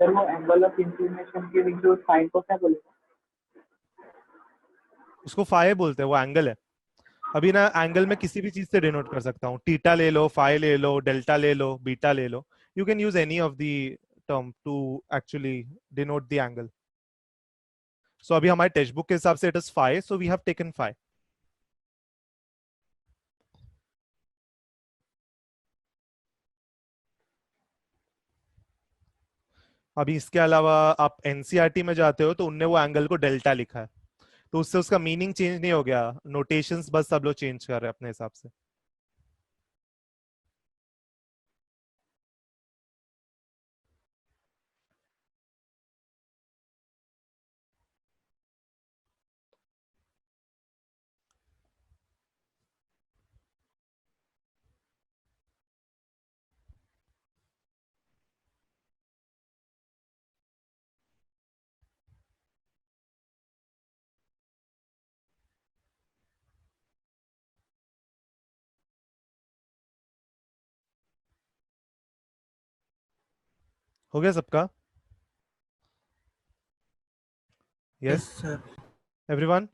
सर वो एंगल ऑफ इंक्लिनेशन के जो साइन को क्या बोलेगा? उसको फाई बोलते हैं, वो एंगल है। अभी ना एंगल में किसी भी चीज से डिनोट कर सकता हूँ, थीटा ले लो, फाई ले लो, डेल्टा ले लो, बीटा ले लो। You can use any of the term to actually denote the angle. So अभी हमारे टेक्स्ट बुक के हिसाब से it is phi, so we have taken phi. अभी इसके अलावा आप एनसीईआरटी में जाते हो तो उनने वो एंगल को डेल्टा लिखा है, तो उससे उसका मीनिंग चेंज नहीं हो गया, नोटेशंस बस सब लोग चेंज कर रहे हैं अपने हिसाब से। हो गया सबका? Yes sir. एवरीवन,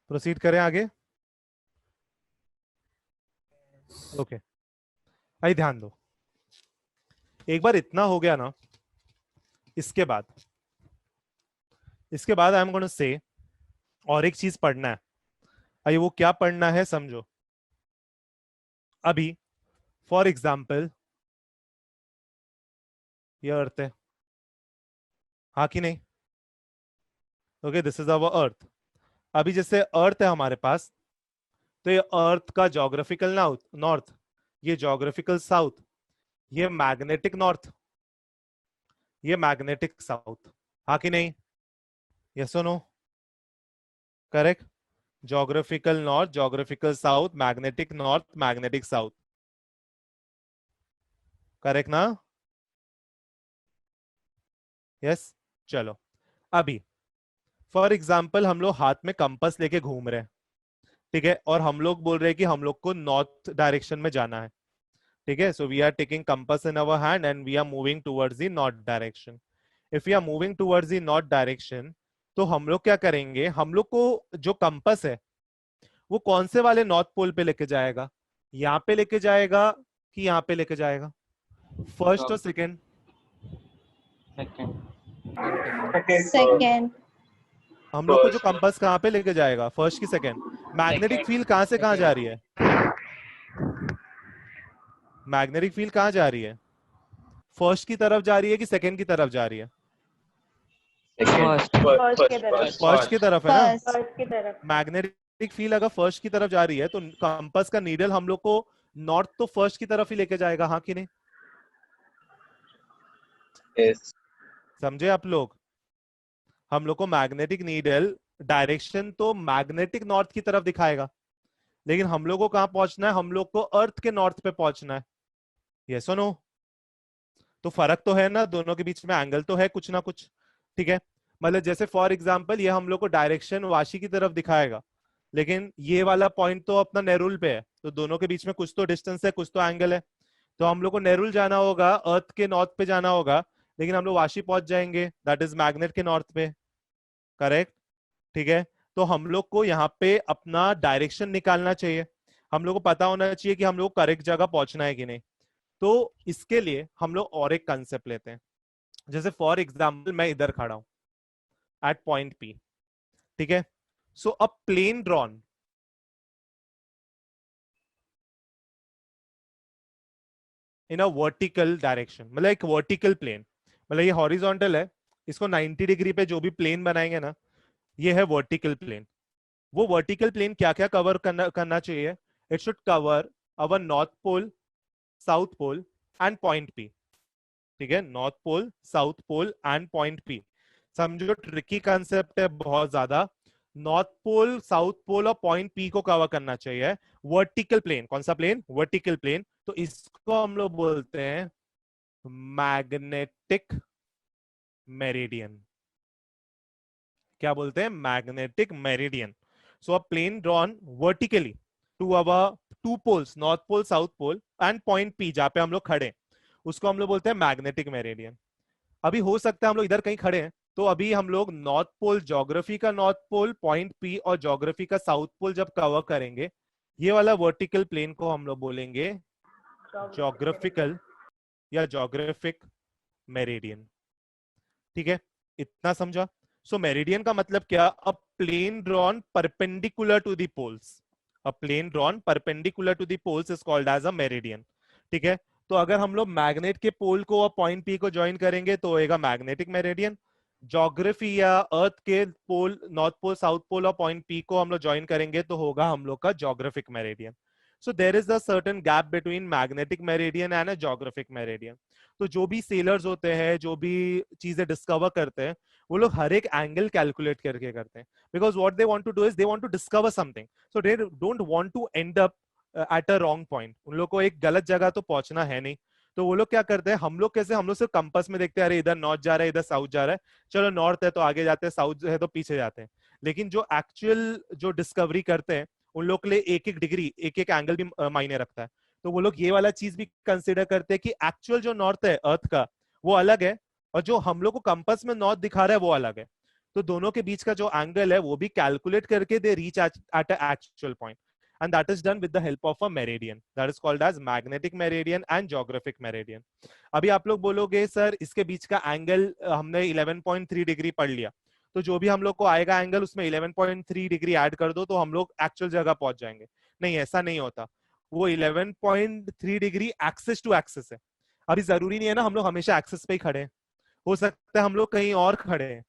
प्रोसीड करें आगे। ओके, आई ध्यान दो। एक बार इतना हो गया ना, इसके बाद आई एम गोइंग टू से और एक चीज पढ़ना है। अरे वो क्या पढ़ना है समझो। अभी फॉर एग्जाम्पल ये अर्थ है, हाँ कि नहीं? ओके, दिस इज अवर अर्थ। अभी जैसे अर्थ है हमारे पास, तो ये अर्थ का जोग्राफिकल नॉर्थ, ये जोग्राफिकल साउथ, ये मैग्नेटिक नॉर्थ, ये मैग्नेटिक साउथ, हाँ कि नहीं? यस और no? Correct. Geographical north, geographical south, magnetic north, magnetic south, correct ना? यस। चलो अभी फॉर एग्जाम्पल हम लोग हाथ में कंपास लेके घूम रहे हैं, ठीक है, और हम लोग बोल रहे हैं कि हम लोग को नॉर्थ डायरेक्शन में जाना है, ठीक है। So we are taking compass in our hand and we are moving towards the north direction. If we are moving towards the north direction, तो हम लोग क्या करेंगे, हम लोग को जो कंपास है वो कौन से वाले नॉर्थ पोल पे लेके जाएगा? यहाँ पे लेके जाएगा कि यहाँ पे लेके जाएगा? फर्स्ट और सेकेंड? सेकेंड। हम लोग को जो कंपास कहाँ पे लेके जाएगा, फर्स्ट की सेकेंड? मैग्नेटिक फील्ड कहाँ से कहाँ जा रही है? मैग्नेटिक फील्ड कहाँ जा रही है? फर्स्ट की तरफ जा रही है कि सेकेंड की तरफ जा रही है? फर्स्ट की तरफ। फर्स्ट की तरफ है ना। फर्स्ट की तरफ। मैग्नेटिक फील्ड अगर फर्स्ट की तरफ जा रही है तो कंपास का नीडल हम लोग को नॉर्थ तो फर्स्ट की तरफ ही लेके जाएगा, हाँ कि नहीं? यस। समझे आप लोग? हम लोग को मैग्नेटिक नीडल डायरेक्शन तो मैग्नेटिक नॉर्थ की तरफ दिखाएगा, लेकिन हम लोग को कहां पहुंचना है? हम लोग को अर्थ के नॉर्थ पे पहुंचना है। यस और नो? तो फर्क तो है ना, दोनों के बीच में एंगल तो है कुछ ना कुछ, ठीक है। मतलब जैसे फॉर एग्जांपल ये हम लोग को डायरेक्शन वाशी की तरफ दिखाएगा, लेकिन ये वाला पॉइंट तो अपना नेरुल पे है, तो दोनों के बीच में कुछ तो डिस्टेंस है, कुछ तो एंगल है। तो हम लोग को नेरुल जाना होगा, अर्थ के नॉर्थ पे जाना होगा, लेकिन हम लोग वाशी पहुंच जाएंगे, दैट इज मैग्नेट के नॉर्थ पे, करेक्ट, ठीक है। तो हम लोग को यहाँ पे अपना डायरेक्शन निकालना चाहिए, हम लोग को पता होना चाहिए कि हम लोग करेक्ट जगह पहुंचना है कि नहीं। तो इसके लिए हम लोग और एक कंसेप्ट लेते हैं। जैसे फॉर एग्जाम्पल मैं इधर खड़ा हूं एट पॉइंट पी, ठीक है। So a plane drawn in a vertical direction, मतलब एक वर्टिकल प्लेन, मतलब ये हॉरिजॉन्टल है, इसको 90 डिग्री पे जो भी प्लेन बनाएंगे ना, ये है वर्टिकल प्लेन। वो वर्टिकल प्लेन क्या क्या कवर करना चाहिए? It should cover our north pole, south pole and point P, ठीक है। North pole, south pole and point P. समझो ट्रिकी कंसेप्ट है बहुत ज्यादा। नॉर्थ पोल, साउथ पोल और पॉइंट पी को कवर करना चाहिए वर्टिकल प्लेन। कौन सा प्लेन? Vertical plane. तो इसको हम लोग बोलते हैं मैग्नेटिक मेरिडियन। क्या बोलते हैं? Magnetic meridian. So a plane drawn vertically to our two poles, north pole, south pole and point P, जहां पे हम लोग खड़े, उसको हम लोग बोलते हैं मैग्नेटिक मेरिडियन। अभी हो सकता है हम लोग इधर कहीं खड़े हैं, तो अभी हम लोग नॉर्थ पोल, ज्योग्राफी का नॉर्थ पोल, पॉइंट पी और ज्योग्राफी का साउथ पोल जब कवर करेंगे, ये वाला वर्टिकल प्लेन को हम लोग बोलेंगे ज्योग्राफिकल या ज्योग्राफिक मेरिडियन, ठीक है। इतना समझा? सो मेरिडियन का मतलब क्या? A plane drawn perpendicular to the poles, a plane drawn perpendicular to the poles is called as a meridian, ठीक है। तो अगर हम लोग मैग्नेट के पोल को और पॉइंट पी को ज्वाइन करेंगे तो होएगा मैग्नेटिक मेरिडियन। ज्योग्राफी या अर्थ के पोल, नॉर्थ पोल, साउथ पोल और पॉइंट पी को हम लोग ज्वाइन करेंगे तो होगा हम लोग का geographic meridian. So there is a certain gap between magnetic meridian and a geographic meridian. तो जो भी सेलर्स होते हैं, जो भी चीजें डिस्कवर करते हैं, वो लोग हर एक एंगल कैलकुलेट करके करते हैं, because what they want to do is they want to discover something, so they don't want to end up at a wrong point. उन लोग को एक गलत जगह तो पहुंचना है नहीं, तो वो लोग क्या करते हैं, हम लोग कैसे, हम लोग सिर्फ कंपास में देखते हैं, अरे इधर नॉर्थ जा रहा है, इधर साउथ जा रहा है, चलो नॉर्थ है तो आगे जाते हैं, साउथ है तो पीछे जाते हैं। लेकिन जो एक्चुअल जो डिस्कवरी करते हैं, उन लोग के लिए एक एक डिग्री, एक एक एंगल भी मायने रखता है। तो वो लोग ये वाला चीज भी कंसिडर करते हैं कि एक्चुअल जो नॉर्थ है अर्थ का वो अलग है और जो हम लोग को कंपास में नॉर्थ दिखा रहा है वो अलग है। तो दोनों के बीच का जो एंगल है वो भी कैलकुलेट करके they reach at a actual point, and that is done with the help of a meridian that is called as magnetic meridian and geographic meridian. अभी आप लोग बोलोगे सर इसके बीच का एंगल हमने 11.3 डिग्री पढ़ लिया, तो जो भी हम लोग को आएगा एंगल उसमें 11.3 डिग्री ऐड कर दो तो हम लोग एक्चुअल जगह पहुंच जाएंगे। नहीं, ऐसा नहीं होता। वो 11.3 डिग्री एक्सिस टू एक्सिस है। अभी जरूरी नहीं है ना हम लोग हमेशा एक्सिस पे ही खड़े हैं, हो सकता है हम लोग कहीं और खड़े हैं,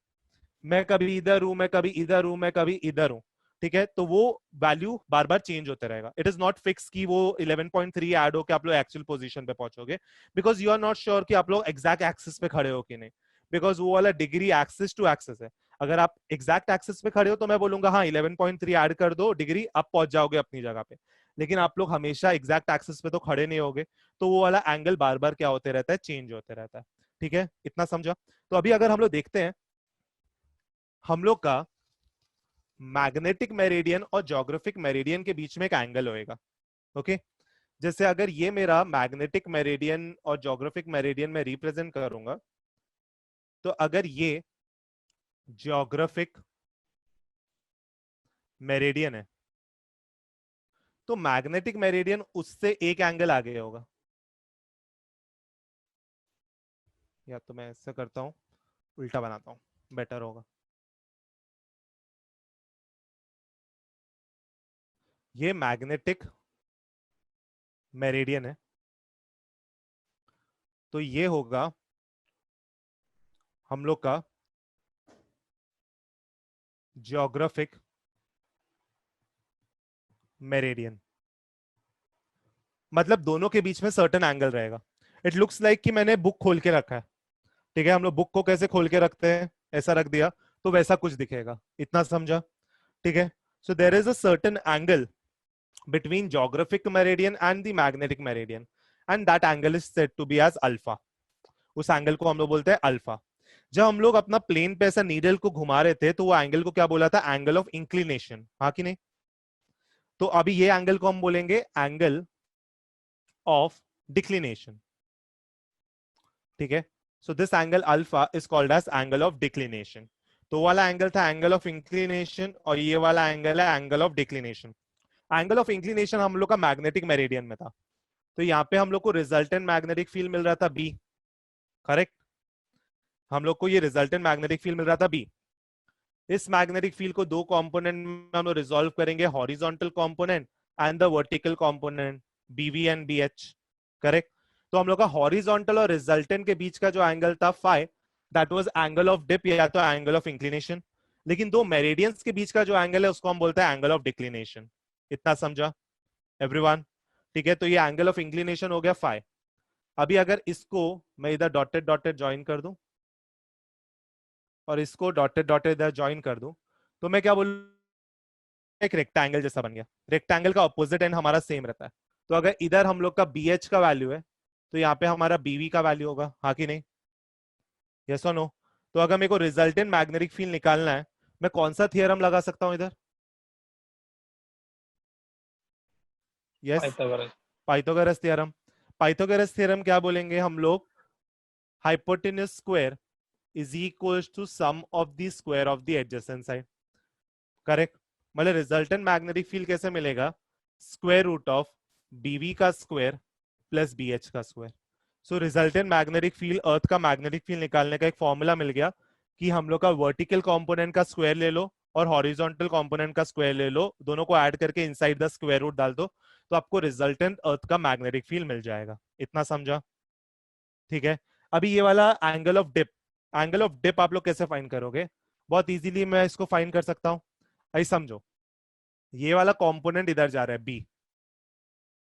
मैं कभी इधर हूं, मैं कभी इधर हूं, मैं कभी इधर हूं, ठीक है। तो वो वैल्यू बार बार चेंज होते रहेगा। इट इज नॉट फिक्स कि वो 11.3 ऐड हो के आप लोग एक्चुअल पोजीशन पे पहुंचोगे, because you are not sure कि आप लोग एग्जैक्ट एक्सिस पे खड़े हो कि नहीं, बिकॉज वो वाला डिग्री एक्सिस टू एक्सिस है। अगर आप एग्जैक्ट एक्सिस पे खड़े हो तो मैं बोलूंगा हाँ 11.3 ऐड कर दो डिग्री, आप पहुंच जाओगे अपनी जगह पे। लेकिन आप लोग हमेशा एग्जैक्ट एक्सिस पे तो खड़े नहीं होगे, तो वो वाला एंगल बार बार क्या होते रहता है, चेंज होते रहता है। ठीक है, इतना समझा। तो अभी अगर हम लोग देखते हैं हम लोग का मैग्नेटिक मेरिडियन और ज्योग्राफिक मेरिडियन के बीच में एक एंगल होएगा। ओके, जैसे अगर ये मेरा मैग्नेटिक मेरिडियन और ज्योग्राफिक मेरिडियन में रिप्रेजेंट करूंगा, तो अगर ये ज्योग्राफिक मेरिडियन है तो मैग्नेटिक मेरिडियन उससे एक एंगल आगे होगा। या तो मैं ऐसा करता हूं, उल्टा बनाता हूं, बेटर होगा। ये मैग्नेटिक मेरिडियन है तो ये होगा हम लोग का ज्योग्राफिक मेरिडियन। मतलब दोनों के बीच में सर्टेन एंगल रहेगा। इट लुक्स लाइक कि मैंने बुक खोल के रखा है, ठीक है। हम लोग बुक को कैसे खोल के रखते हैं, ऐसा रख दिया तो वैसा कुछ दिखेगा। इतना समझा, ठीक है। So there is a certain angle between geographic meridian and the magnetic meridian and that angle is said to be as alpha. उस एंगल को हम लोग बोलते हैं अल्फा। जब हम लोग अपना प्लेन पे ऐसा नीडल को घुमा रहे थे तो वो एंगल को क्या बोला था, एंगल ऑफ इंक्लिनेशन, हाँ कि नहीं। तो अभी ये एंगल को हम बोलेंगे एंगल ऑफ डिक्लिनेशन, ठीक है। So this angle alpha is called as angle of declination. तो वाला एंगल था एंगल ऑफ इंक्लिनेशन और ये वाला एंगल है angle of declination. Angle of inclination हम लोग का मैग्नेटिक मेरिडियन में था, तो यहाँ पे हम लोग को रिजल्टेंट मैग्नेटिक फील्ड मिल रहा था बी, करेक्ट। हम लोग को ये रिजल्टेंट मैग्नेटिक फील्ड मिल रहा था बी। इस मैग्नेटिक फील्ड को दो कंपोनेंट में हम लोग रिजॉल्व करेंगे, horizontal component and the vertical component बीवी एंड बीएच, करेक्ट। तो हम लोग का हॉरिजॉन्टल और रिजल्टेंट के बीच का जो एंगल था phi, that was angle of dip या तो एंगल ऑफ इंक्लिनेशन। लेकिन दो मेरिडियंस के बीच का जो एंगल है उसको हम बोलते हैं एंगल ऑफ डिक्लिनेशन। इतना समझा एवरीवन, ठीक है। तो ये एंगल ऑफ इंक्लिनेशन हो गया फाई। अभी अगर इसको मैं इधर डॉटेड डॉटेड ज्वाइन कर दूं और इसको डॉटेड डॉटेड इधर ज्वाइन कर दूं तो मैं क्या बोलूं, एक रेक्टेंगल जैसा बन गया। रेक्टेंगल का ऑपोजिट एंड हमारा सेम रहता है। तो अगर इधर हम लोग का BH का वैल्यू है तो यहाँ पे हमारा BV का वैल्यू होगा, हाँ कि नहीं, यस और नो। तो अगर मेरे को रिजल्टेंट मैग्नेटिक फील्ड निकालना है मैं कौन सा थियरम लगा सकता हूं इधर, yes, Pythagoras theorem. Pythagoras theorem क्या बोलेंगे हम लोग, hypotenuse square is equal to sum of the square of the adjacent side, correct. मतलब रिजल्टेंट मैग्नेटिक फील्ड कैसे मिलेगा, स्क्वायर रूट ऑफ BV का स्क्वायर प्लस BH का square. So resultant magnetic field, earth का मैग्नेटिक फील्ड निकालने का एक formula मिल गया कि हम लोग का वर्टिकल कंपोनेंट का स्क्वायर ले लो और हॉरिजॉन्टल कंपोनेंट का स्क्वायर ले लो, दोनों को ऐड करके इनसाइड द स्क्वायर रूट डाल दो तो आपको रिजल्टेंट अर्थ का मैग्नेटिक फील्ड मिल जाएगा। इतना समझा, ठीक है। अभी ये वाला angle of dip, angle of dip आप लोग कैसे फाइंड करोगे, बहुत इजीली मैं इसको फाइंड कर सकता हूं। आई समझो, ये वाला कंपोनेंट इधर जा रहा है B,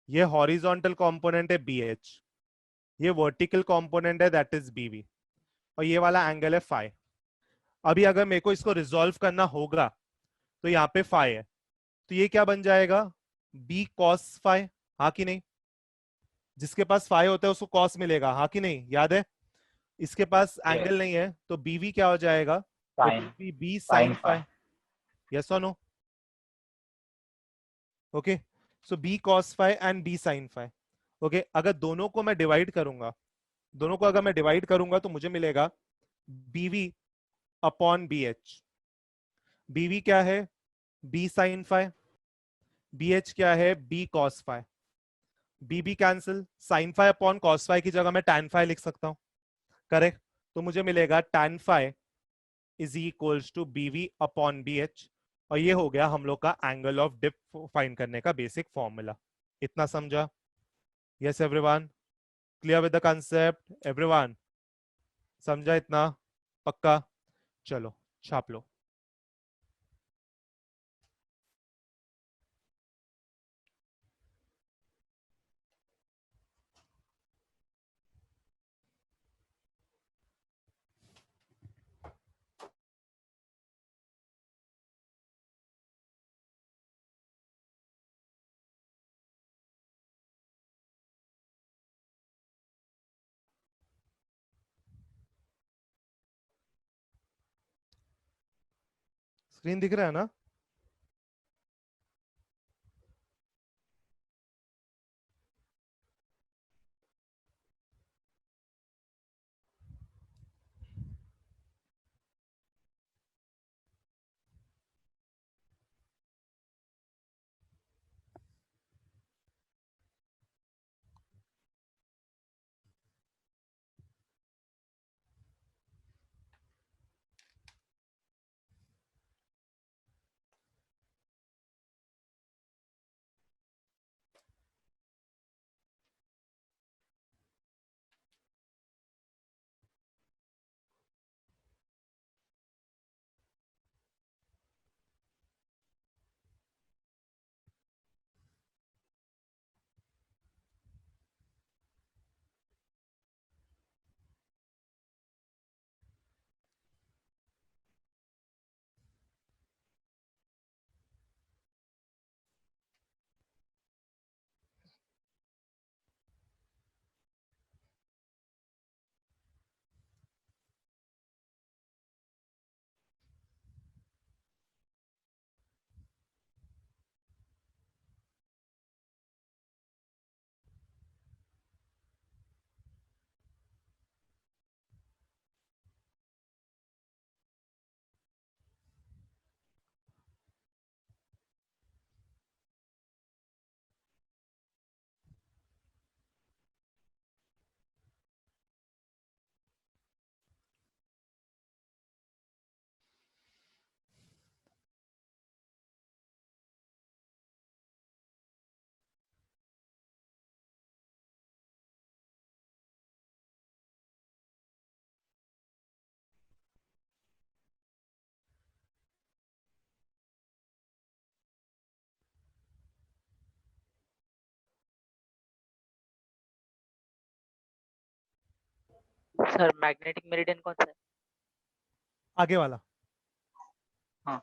ये हॉरिजॉन्टल कंपोनेंट है BH, ये वर्टिकल कंपोनेंट है दैट इज BV और ये वाला एंगल है फाई। अभी अगर मेरे को इसको रिजॉल्व करना होगा तो यहाँ पे फाई है तो ये क्या बन जाएगा, B cos फाई, हाँ कि नहीं। जिसके पास फाई होता है उसको कॉस मिलेगा, हाँ कि नहीं, याद है। इसके पास एंगल नहीं है तो BV क्या हो जाएगा, B sin फाई, यस और no. Okay, so B cos phi and B sin phi. Okay अगर दोनों को मैं डिवाइड करूंगा, दोनों को अगर मैं डिवाइड करूंगा तो मुझे मिलेगा बीवी अपॉन बी एच। बीवी क्या है? B sine phi. B H क्या है? B cos phi. B B cancel, sine phi upon cos phi की जगह मैं टैन फाइ लिख सकता हूं, करेक्ट? तो मुझे मिलेगा tan phi is equals to B V upon B H, और ये हो गया हम लोग का एंगल ऑफ डिप फाइंड करने का बेसिक फॉर्मूला। इतना समझा? Yes everyone, clear with the concept everyone? समझा इतना? पक्का? चलो छाप लो। स्क्रीन दिख रहा है ना? सर मैग्नेटिक मेरिडियन कौन सा है? आगे वाला। हाँ।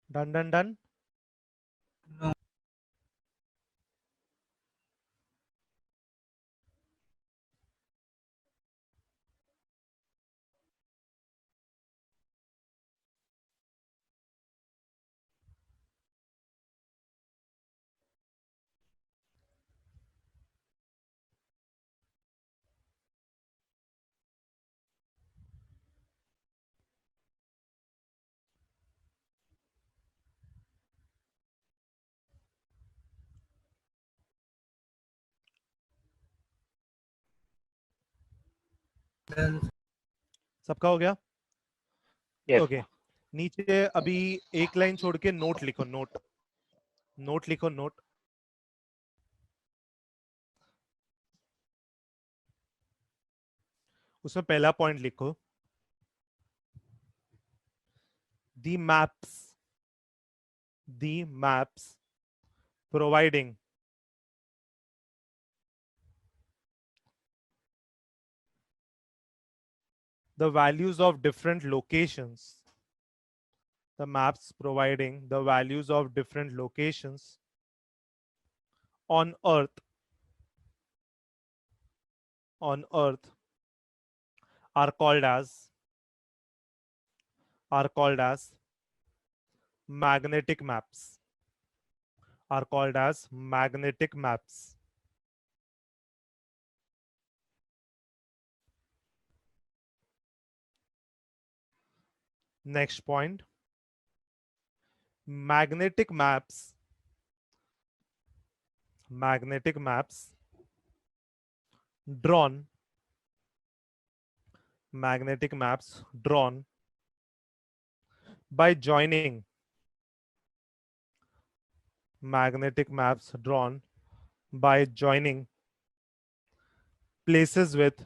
Done done done. सबका हो गया? Yes. ओके नीचे अभी एक लाइन छोड़ के नोट लिखो, नोट नोट लिखो, नोट। उसमें पहला पॉइंट लिखो, the maps providing the values of different locations, the maps providing the values of different locations on earth are called as magnetic maps, are called as magnetic maps. Next point, magnetic maps drawn by joining places with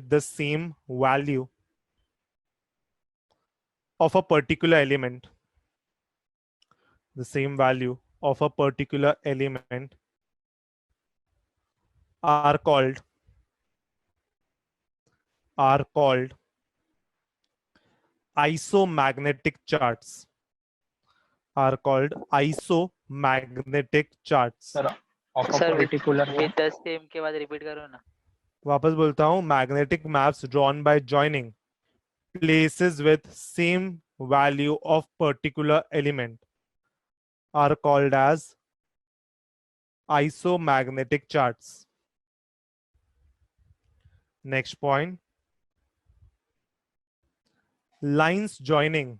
the same value of a particular element, are called isomagnetic charts, Sir, of a Sir, particular with the same के बाद repeat करो ना. वापस बोलता हूं, magnetic maps drawn by joining places with same value of particular element are called as isomagnetic charts. Next point, lines joining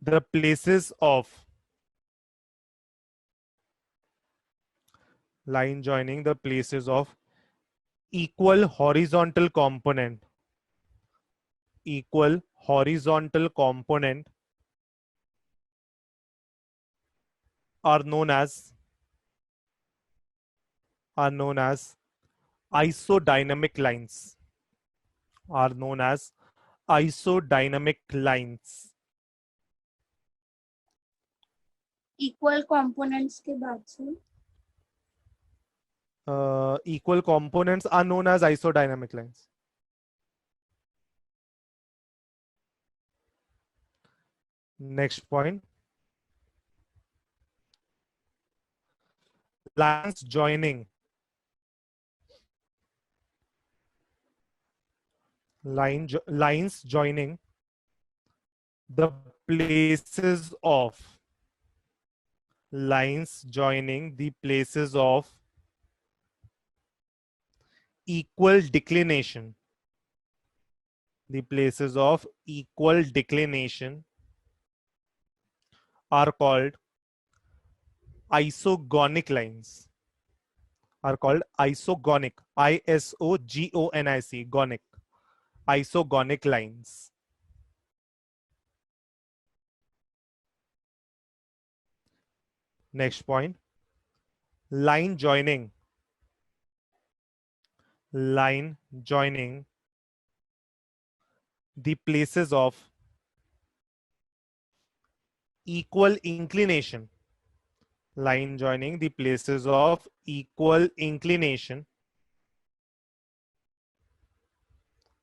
the places of equal horizontal component are known as isodynamic lines, equal components के बाद से equal components are known as isodynamic lines. Next point, lines joining the places of equal declination, are called isogonic lines, isogonic gonic, isogonic lines. Next point, lines joining the places of equal inclination,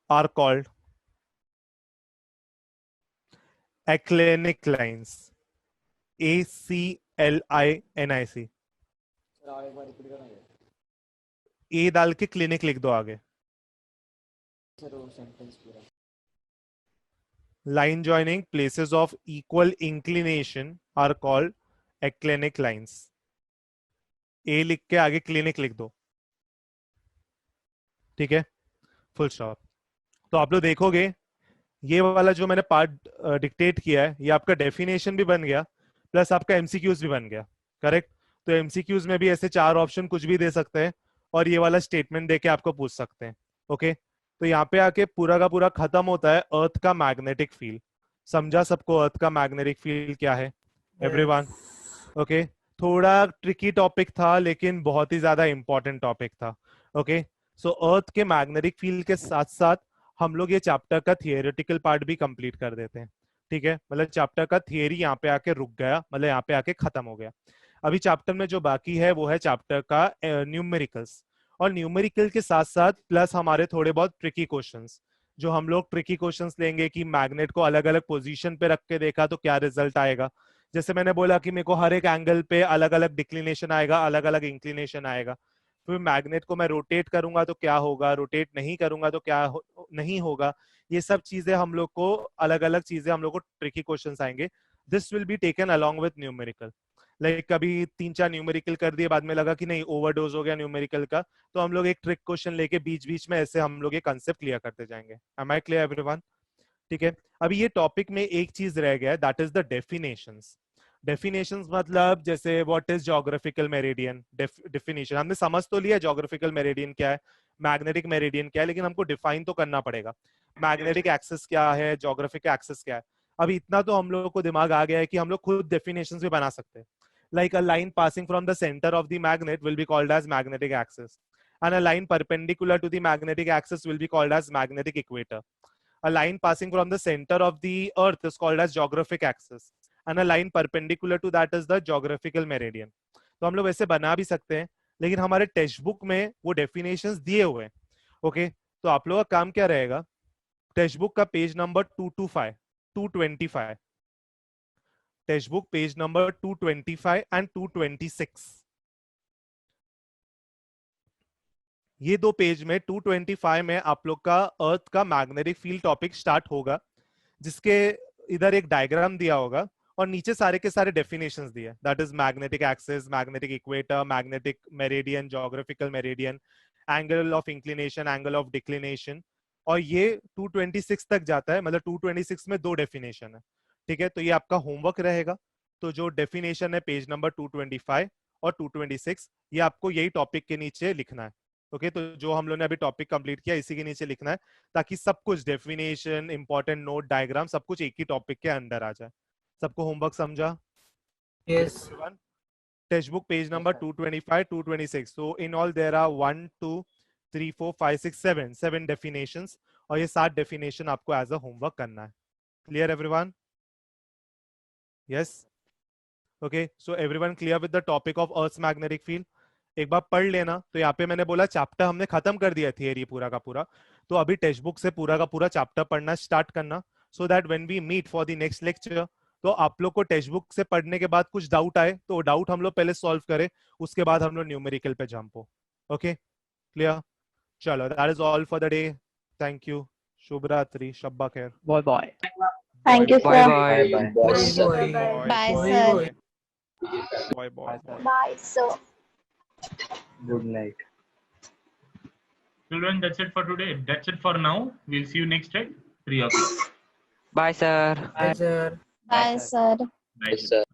are called aclinic lines, ACLINIC. ए डाल के clinic लिख दो आगे. Line joining places of equal inclination are called aclinic lines. ए लिख के आगे clinic लिख दो. ठीक है, फुल स्टॉप. तो आप लोग देखोगे ये वाला जो मैंने पार्ट डिक्टेट किया है, ये आपका डेफिनेशन भी बन गया, प्लस आपका एमसीक्यूज भी बन गया, करेक्ट। तो एमसीक्यूज में भी ऐसे 4 ऑप्शन कुछ भी दे सकते हैं और ये वाला स्टेटमेंट देके आपको पूछ सकते हैं। ओके, तो यहाँ पे आके पूरा का पूरा खत्म होता है अर्थ का मैग्नेटिक फील्ड। समझा सबको अर्थ का मैग्नेटिक फील्ड क्या है एवरीवन? ओके, थोड़ा ट्रिकी टॉपिक था लेकिन बहुत ही ज्यादा इंपॉर्टेंट टॉपिक था। ओके, सो अर्थ के मैग्नेटिक फील्ड के साथ साथ हम लोग ये चैप्टर का थियोरेटिकल पार्ट भी कंप्लीट कर देते हैं। ठीक है, मतलब चैप्टर का थियरी यहाँ पे आके रुक गया, मतलब यहाँ पे आके खत्म हो गया। अभी चैप्टर में जो बाकी है वो है चैप्टर का न्यूमेरिकल्स, और न्यूमेरिकल के साथ साथ प्लस हमारे थोड़े बहुत ट्रिकी क्वेश्चंस, जो हम लोग ट्रिकी क्वेश्चंस लेंगे कि मैग्नेट को अलग अलग पोजीशन पे रख के देखा तो क्या रिजल्ट आएगा। जैसे मैंने बोला कि मेरे को हर एक एंगल पे अलग अलग डिक्लिनेशन आएगा, अलग अलग इंक्लिनेशन आएगा। फिर मैग्नेट को मैं रोटेट करूंगा तो क्या होगा, रोटेट नहीं करूंगा तो क्या नहीं होगा। ये सब चीजें हम लोग को अलग अलग चीजें हम लोग को ट्रिकी क्वेश्चंस आएंगे। This will be taken along with numerical. Like कभी 3-4 न्यूमेरिकल कर दिए, बाद में लगा कि नहीं ओवरडोज हो गया न्यूमेरिकल का, तो हम लोग एक ट्रिक क्वेश्चन लेके बीच बीच में ऐसे हम लोग ये कंसेप्ट क्लियर करते जाएंगे। Am I clear everyone? ठीक है, अभी ये टॉपिक में एक चीज रह गया है, that is the definitions. Definitions मतलब जैसे what is geographical meridian, definition हमने समझ तो लिया ज्योग्राफिकल मेरिडियन क्या है, मैग्नेटिक मेरिडियन क्या है, लेकिन हमको डिफाइन तो करना पड़ेगा। मैग्नेटिक एक्सिस क्या है, ज्योग्राफिक एक्सिस क्या है। अभी इतना तो हम लोगों को दिमाग आ गया है कि हम लोग खुद डेफिनेशंस भी बना सकते हैं। Like a line passing from the center of the magnet will be called as magnetic axis, and a line perpendicular to the magnetic axis will be called as magnetic equator. A line passing from the center of the earth is called as geographic axis, and a line perpendicular to that is the geographical meridian. तो हम लोग वैसे बना भी सकते हैं, लेकिन हमारे टेक्स्ट बुक में वो डेफिनेशंस दिए हुए हैं। ओके, तो आप लोगों का काम क्या रहेगा, टेक्स्ट बुक का page number 225 text book page number 225 and 226, ये 2 पेज में 225 में आप लोग का अर्थ का मैग्नेटिक फील्ड टॉपिक स्टार्ट होगा, जिसके इधर एक डायग्राम दिया होगा और नीचे सारे के सारे डेफिनेशंस दिए, that is magnetic axis, magnetic equator, magnetic meridian, geographical meridian, angle of inclination, angle of declination, और ये 226 तक जाता है। मतलब 226 में 2 डेफिनेशन है। ठीक है, तो ये आपका होमवर्क रहेगा। तो जो डेफिनेशन है पेज नंबर 225 और 226, ये आपको यही टॉपिक के नीचे लिखना है। ओके, तो जो हम लोग ने अभी टॉपिक कंप्लीट किया इसी के नीचे लिखना है, ताकि सब कुछ डेफिनेशन, इंपॉर्टेंट नोट, डायग्राम सब कुछ एक ही टॉपिक के अंदर आ जाए। सबको होमवर्क समझा? Yes. Text book page number 225, 226. So in all there are 1, 2, 3, 4, 5, 6, 7 definitions, और ये 7 definition आपको एज अ होमवर्क करना है। Clear everyone? Yes, okay, so everyone clear with the topic of earth's magnetic field? एक बार पढ़ लेना। तो यहाँ पे मैंने बोला चैप्टर हमने खत्म कर दिया थियरी पूरा का पूरा, तो अभी टेक्स्ट बुक से पूरा का पूरा चैप्टर पढ़ना स्टार्ट करना, so that when we meet for the next lecture, तो आप लोग को टेक्स्ट बुक से पढ़ने के बाद कुछ डाउट आए तो डाउट हम लोग पहले सॉल्व करें, उसके बाद हम लोग न्यूमेरिकल पे जंप हो। Okay, clear? चलो, that is all for the day. Thank you, शुभ रात्रि, शब्बा खैर। Bye bye. Thank you, sir. Bye bye. Bye, sir. Bye bye. Bye, sir. Good night. Children, that's it for today. That's it for now. We'll see you next at 3 o'clock. Bye sir. Bye, sir. Bye, sir. Bye.